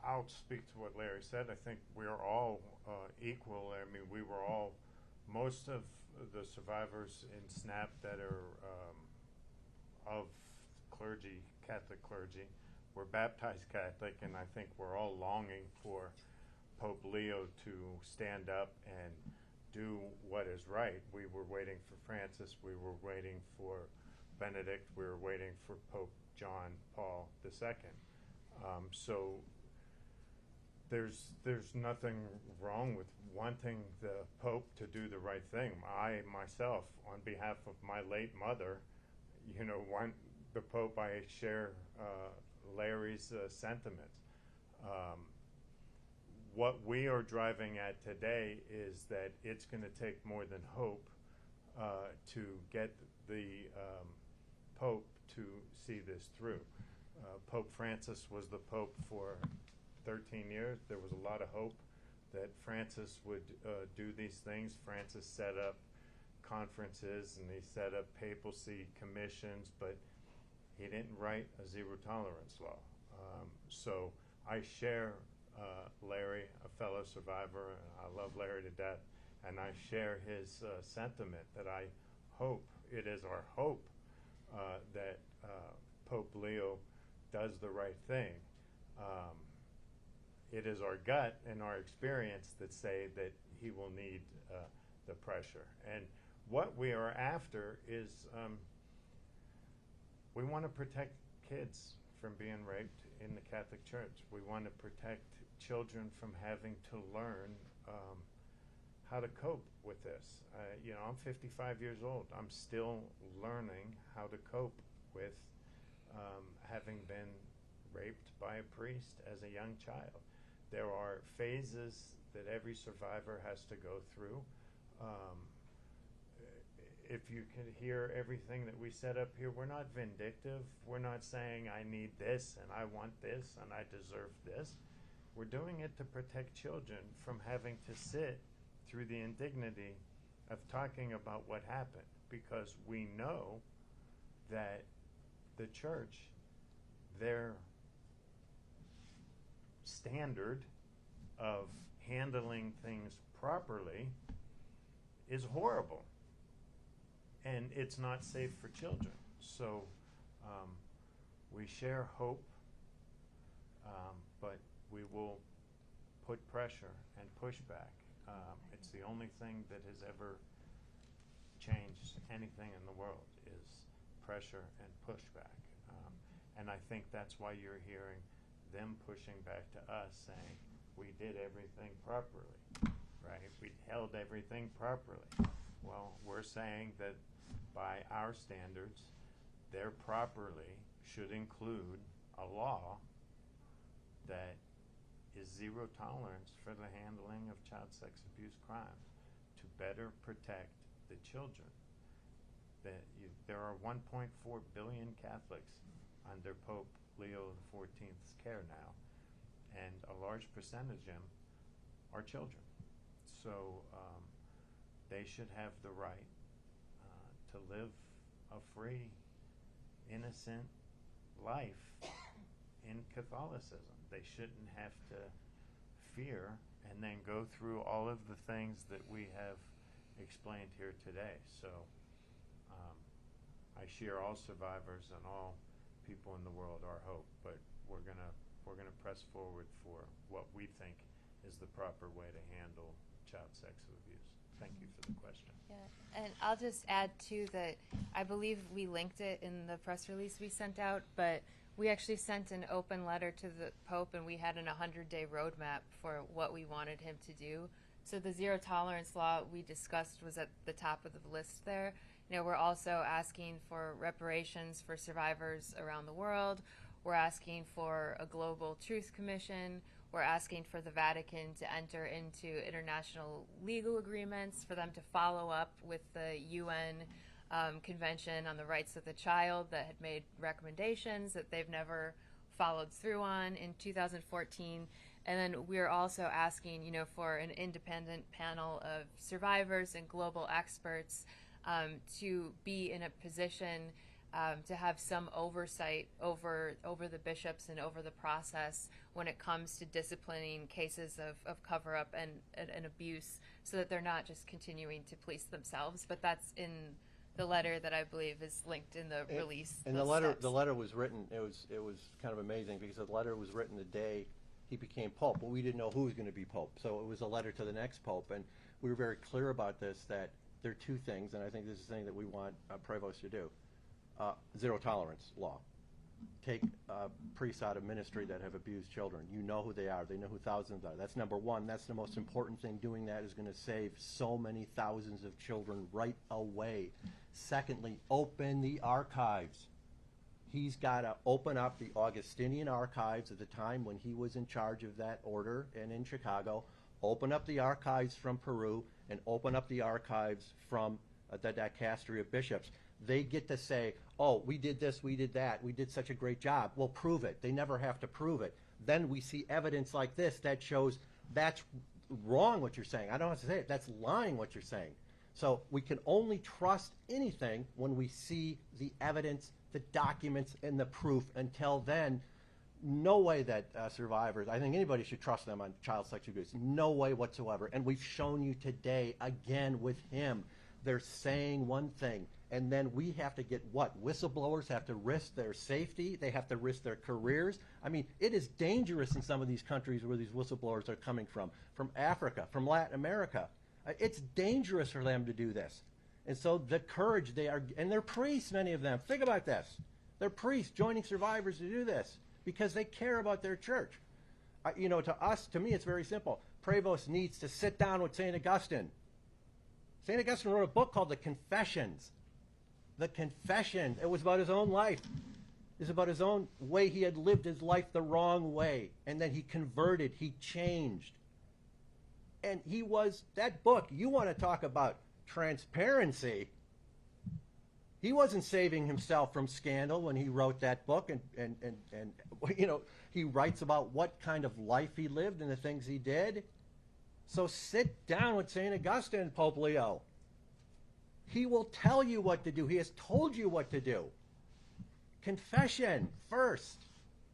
I'll speak to what Larry said. I think we're all equal. I mean, we were all, most of the survivors in SNAP that are of clergy, Catholic clergy, were baptized Catholic, and I think we're all longing for Pope Leo to stand up and do what is right. We were waiting for Francis, we were waiting for Benedict, we were waiting for Pope John Paul II. So there's nothing wrong with wanting the Pope to do the right thing. I myself, on behalf of my late mother, want the Pope. I share Larry's sentiments. What we are driving at today is that it's going to take more than hope to get the Pope to see this through. Pope Francis was the Pope for 13 years. There was a lot of hope that Francis would do these things. Francis set up conferences and he set up papacy commissions, but he didn't write a zero tolerance law. So I share Larry, a fellow survivor, and I love Larry to death, and I share his sentiment that I hope, it is our hope that Pope Leo does the right thing. It is our gut and our experience that say that he will need the pressure. And what we are after is we want to protect kids from being raped in the Catholic Church. We want to protect children from having to learn how to cope with this. I'm 55 years old. I'm still learning how to cope with having been raped by a priest as a young child. There are phases that every survivor has to go through. If you can hear everything that we set up here, we're not vindictive. We're not saying I need this and I want this and I deserve this. We're doing it to protect children from having to sit through the indignity of talking about what happened, because we know that the church, their standard of handling things properly is horrible, and it's not safe for children. So we share hope, but we will put pressure and pushback. It's the only thing that has ever changed anything in the world is pressure and pushback. And I think that's why you're hearing them pushing back to us saying, we did everything properly, right? We held everything properly. Well, we're saying that by our standards, their properly should include a law that is zero tolerance for the handling of child sex abuse crimes to better protect the children. There are 1.4 billion Catholics under Pope Leo XIV's care now, and a large percentage of them are children. So they should have the right to live a free, innocent life in Catholicism. They shouldn't have to fear and then go through all of the things that we have explained here today. So I share all survivors and all people in the world our hope, but we're gonna press forward for what we think is the proper way to handle child sex abuse. Thank you for the question. Yeah, and I'll just add too that I believe we linked it in the press release we sent out, but we actually sent an open letter to the Pope, and we had an 100-day roadmap for what we wanted him to do. So the zero tolerance law we discussed was at the top of the list there. We're also asking for reparations for survivors around the world. We're asking for a global truth commission. We're asking for the Vatican to enter into international legal agreements, for them to follow up with the UN Convention on the Rights of the Child that had made recommendations that they've never followed through on in 2014. And then we're also asking, for an independent panel of survivors and global experts to be in a position to have some oversight over the bishops and over the process when it comes to disciplining cases of cover-up and abuse, so that they're not just continuing to police themselves. But that's in the letter that I believe is linked in the release. And those the steps. letter was written, it was kind of amazing, because the letter was written the day he became Pope, but we didn't know who was going to be Pope. So it was a letter to the next Pope, and we were very clear about this, that there are two things, and I think this is the thing that we want Prevost to do. Zero tolerance law. Take priests out of ministry that have abused children. You know who they are. They know who thousands are. That's number one. That's the most important thing. Doing that is going to save so many thousands of children right away. Secondly, open the archives. He's got to open up the Augustinian archives at the time when he was in charge of that order and in Chicago. Open up the archives from Peru and open up the archives from the dicastery of bishops. They get to say, oh, we did this, we did that, we did such a great job. Well, prove it. They never have to prove it. Then we see evidence like this that shows that's wrong what you're saying. I don't have to say it. That's lying what you're saying. So we can only trust anything when we see the evidence, the documents, and the proof. Until then, no way that survivors, I think anybody should trust them on child sexual abuse. No way whatsoever. And we've shown you today, again with him, they're saying one thing. And then we have to get what? Whistleblowers have to risk their safety. They have to risk their careers. I mean, it is dangerous in some of these countries where these whistleblowers are coming from Africa, from Latin America. It's dangerous for them to do this. And so the courage they are, and they're priests, many of them. Think about this. They're priests joining survivors to do this because they care about their church. You know, to me, it's very simple. Prevost needs to sit down with St. Augustine. St. Augustine wrote a book called The Confessions. The Confession. It was about his own life. It was about his own way he had lived his life the wrong way. And then he converted. He changed. And he was, that book, you want to talk about transparency. He wasn't saving himself from scandal when he wrote that book. And you know, he writes about what kind of life he lived and the things he did. So sit down with St. Augustine, Pope Leo. He will tell you what to do. He has told you what to do. Confession first.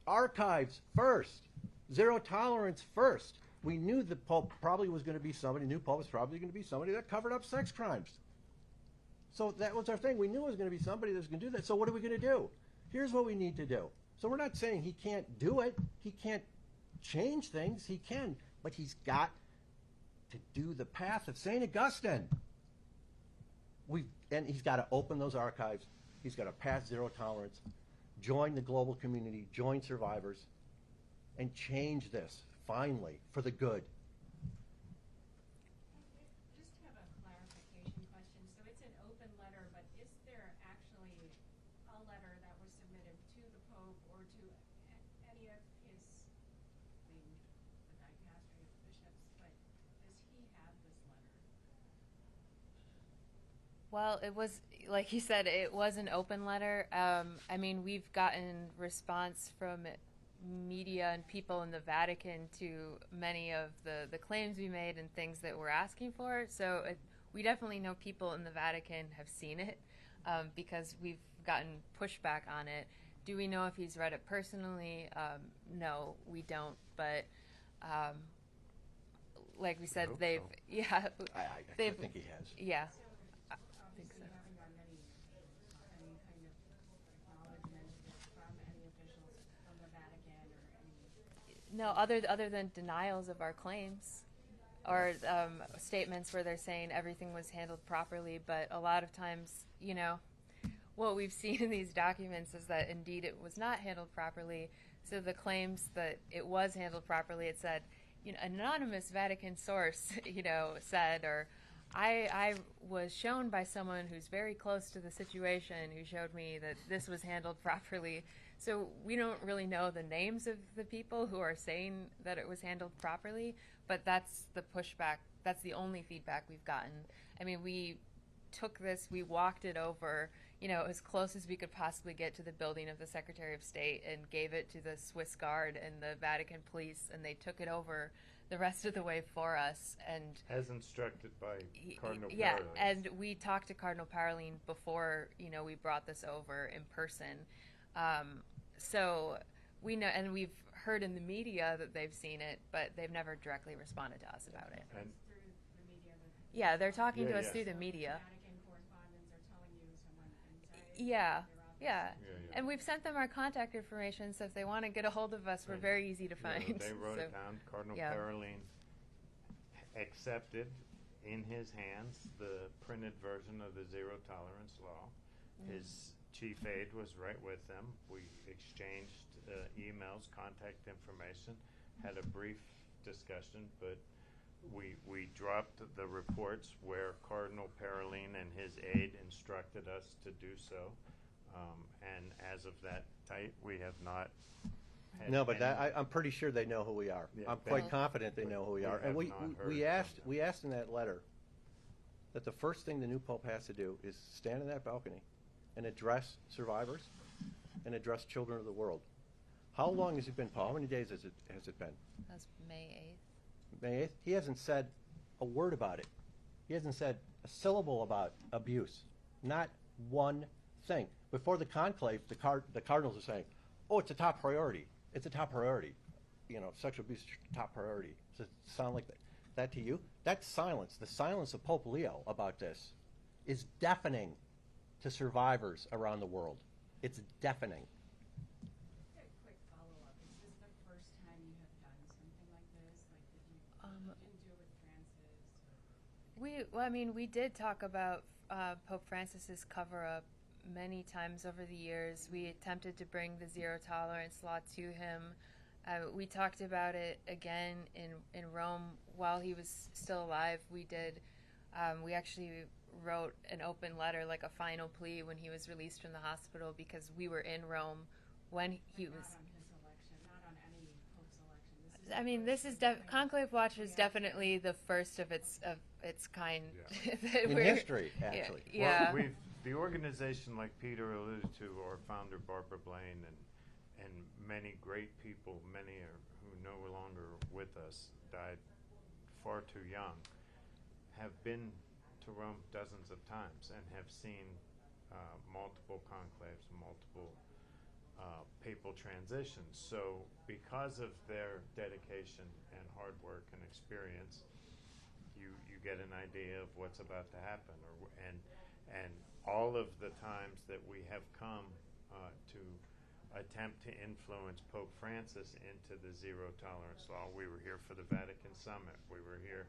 Archives first. Zero tolerance first. We knew the Pope probably was going to be somebody, new Pope was probably going to be somebody that covered up sex crimes. So that was our thing. We knew it was going to be somebody that was going to do that. So what are we going to do? Here's what we need to do. So we're not saying he can't do it. He can't change things. He can. But he's got to do the path of St. Augustine. And he's got to open those archives. He's got to pass zero tolerance, join the global community, join survivors, and change this, finally, for the good. Just have a clarification question. So it's an open letter, but is there actually a letter that was submitted to the Pope or to any of his, I mean, the dicastery of bishops, but does he have this letter? Well, it was, like you said, it was an open letter. I mean, we've gotten response from media and people in the Vatican to many of the claims we made and things that we're asking for. So we definitely know people in the Vatican have seen it because we've gotten pushback on it. Do we know if he's read it personally? No, we don't. But like we said, they've, so. yeah. I they've, think he has. Yeah. So obviously haven't gotten any kind of acknowledgement from any officials from the Vatican or any. No, other than denials of our claims or statements where they're saying everything was handled properly. But a lot of times, you know, what we've seen in these documents is that indeed it was not handled properly. So the claims that it was handled properly, it said, you know, anonymous Vatican source, you know, said, or I was shown by someone who's very close to the situation who showed me that this was handled properly. So we don't really know the names of the people who are saying that it was handled properly, but that's the pushback. That's the only feedback we've gotten. I mean, we took this, we walked it over, as close as we could possibly get to the building of the Secretary of State and gave it to the Swiss Guard and the Vatican police, and they took it over the rest of the way for us. And As instructed by Cardinal yeah, Parolin. and we talked to Cardinal Parolin before, we brought this over in person. So we know, and we've heard in the media that they've seen it, but they've never directly responded to us about it. And Through the media. Yeah, they're talking Yeah, to us yeah. through the media. Vatican correspondents are telling you someone inside. Yeah, their yeah. office. Yeah, yeah. And we've sent them our contact information, so if they want to get a hold of us, we're Right. very easy to You know, find. they wrote So- it down. Cardinal yeah. Parolin accepted in his hands the printed version of the zero tolerance law. His chief aide was right with them. We exchanged emails, contact information, had a brief discussion, but we dropped the reports where Cardinal Parolin and his aide instructed us to do so. And as of that date, we have not had No, but any- I'm pretty sure they know who we are. Yeah, I'm quite they- confident they know who we we are. And have we, not we, heard we from asked them. we asked in that letter that the first thing the new pope has to do is stand in that balcony and address survivors and address children of the world. How long has it been, Paul? How many days has it been? That's May 8th. May 8th? He hasn't said a word about it. He hasn't said a syllable about abuse. Not one thing. Before the conclave, the cardinals are saying, oh, it's a top priority. It's a top priority. Sexual abuse is a top priority. Does it sound like that to you? That silence, the silence of Pope Leo about this, is deafening to survivors around the world. It's deafening. Just a quick follow-up. Is this the first time you have done something like this? Like, you didn't do it with Francis? We did talk about Pope Francis's cover-up many times over the years. We attempted to bring the zero tolerance law to him. We talked about it again in Rome while he was still alive. We did. We actually wrote an open letter, like a final plea, when he was released from the hospital, because we were in Rome when he Not was. on his election, not on any pope's election. This is Conclave Watch is definitely the first of its kind. Yeah. that In we're- history, actually. Yeah. Well, the organization, like Peter alluded to, our founder Barbara Blaine, and many great people, many who no longer with us, died far too young, have been to Rome dozens of times and have seen multiple conclaves, multiple papal transitions. So because of their dedication and hard work and experience, you get an idea of what's about to happen. And all of the times that we have come to attempt to influence Pope Francis into the zero tolerance law. We were here for the Vatican Summit. We were here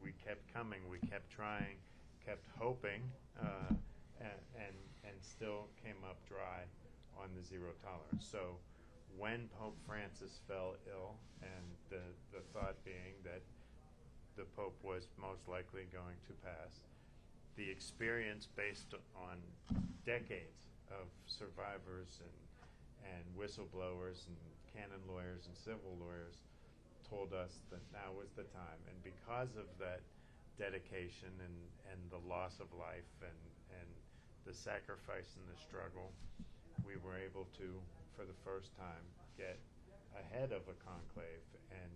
we kept coming, we kept trying, kept hoping, and still came up dry on the zero tolerance. So when Pope Francis fell ill, and the thought being that the Pope was most likely going to pass, the experience based on decades of survivors and whistleblowers and canon lawyers and civil lawyers told us that now was the time. And because of that dedication and the loss of life and the sacrifice and the struggle, we were able to, for the first time, get ahead of a conclave and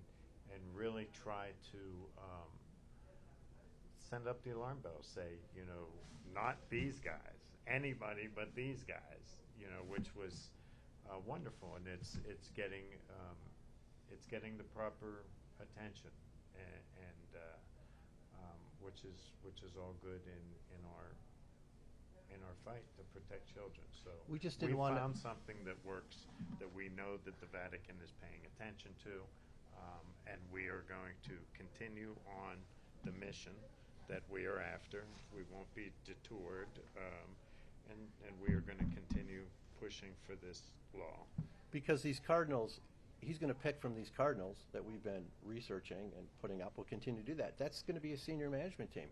really try to send up the alarm bell, say, not these guys, anybody but these guys, which was wonderful, and it's getting the proper attention, and which is all good in our fight to protect children. So We just didn't want to- found something that works, that we know that the Vatican is paying attention to, and we are going to continue on the mission that we are after. We won't be detoured, and we are going to continue pushing for this law. Because these cardinals, he's going to pick from these cardinals that we've been researching and putting up. We'll continue to do that. That's going to be a senior management team.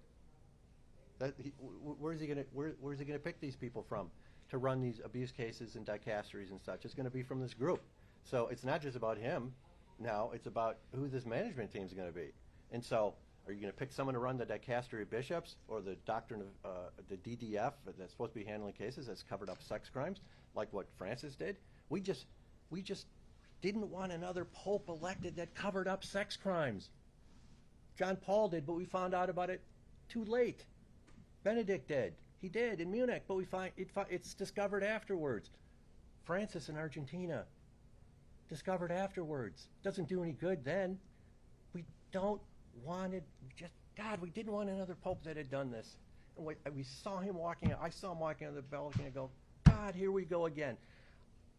Where's he going to pick these people from to run these abuse cases and dicasteries and such? It's going to be from this group. So it's not just about him now. It's about who this management team is going to be. And so Are you going to pick someone to run the dicastery of bishops or the doctrine of the DDF that's supposed to be handling cases that's covered up sex crimes, like what Francis did? We just didn't want another pope elected that covered up sex crimes. John Paul did, but we found out about it too late. Benedict did. He did in Munich, but it's discovered afterwards. Francis in Argentina, discovered afterwards. Doesn't do any good then. We don't want it. We didn't want another pope that had done this. And we saw him walking. I saw him walking on the balcony and go, God, here we go again.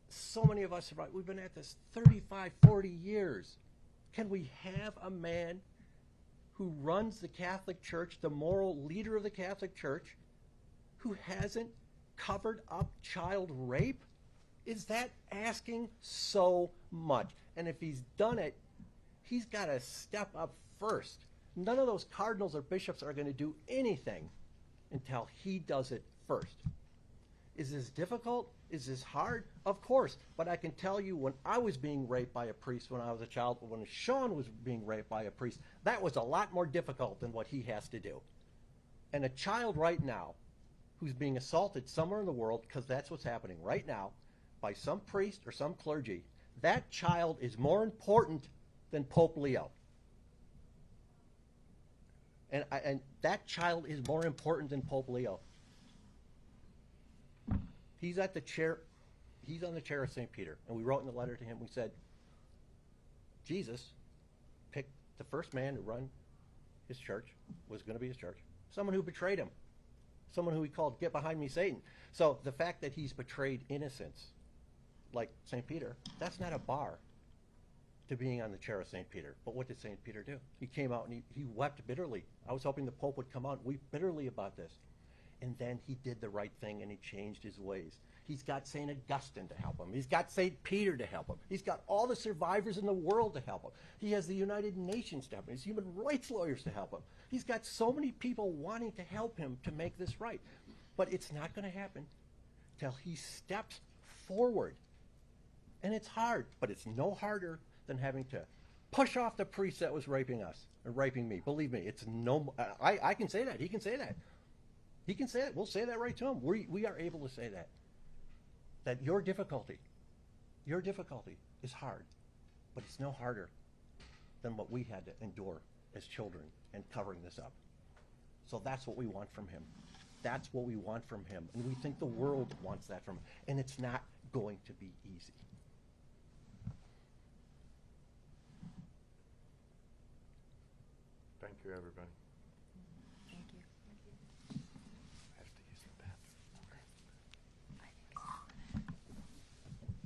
So many of us, we've been at this 35, 40 years. Can we have a man who runs the Catholic Church, the moral leader of the Catholic Church, who hasn't covered up child rape? Is that asking so much? And if he's done it, he's got to step up first. None of those cardinals or bishops are going to do anything until he does it first. Is this difficult? Is this hard? Of course. But I can tell you, when I was being raped by a priest when I was a child, when Sean was being raped by a priest, that was a lot more difficult than what he has to do. And a child right now who's being assaulted somewhere in the world, because that's what's happening right now, by some priest or some clergy, that child is more important than Pope Leo. And that child is more important than Pope Leo. He's at the chair. He's on the chair of St. Peter. And we wrote in the letter to him, we said, Jesus picked the first man to run his church, was going to be his church, someone who betrayed him, someone who he called, get behind me, Satan. So the fact that he's betrayed innocence, like St. Peter, that's not a bar to being on the chair of St. Peter. But what did St. Peter do? He came out and he wept bitterly. I was hoping the Pope would come out and weep bitterly about this. And then he did the right thing and he changed his ways. He's got St. Augustine to help him. He's got St. Peter to help him. He's got all the survivors in the world to help him. He has the United Nations to help him. He has human rights lawyers to help him. He's got so many people wanting to help him to make this right. But it's not going to happen till he steps forward. And it's hard, but it's no harder than having to push off the priest that was raping us or raping me. Believe me, it's no. I can say that. He can say that. He can say it. We'll say that right to him. We are able to say that. That your difficulty is hard, but it's no harder than what we had to endure as children and covering this up. So that's what we want from him. That's what we want from him. And we think the world wants that from him. And it's not going to be easy. Thank you, everybody.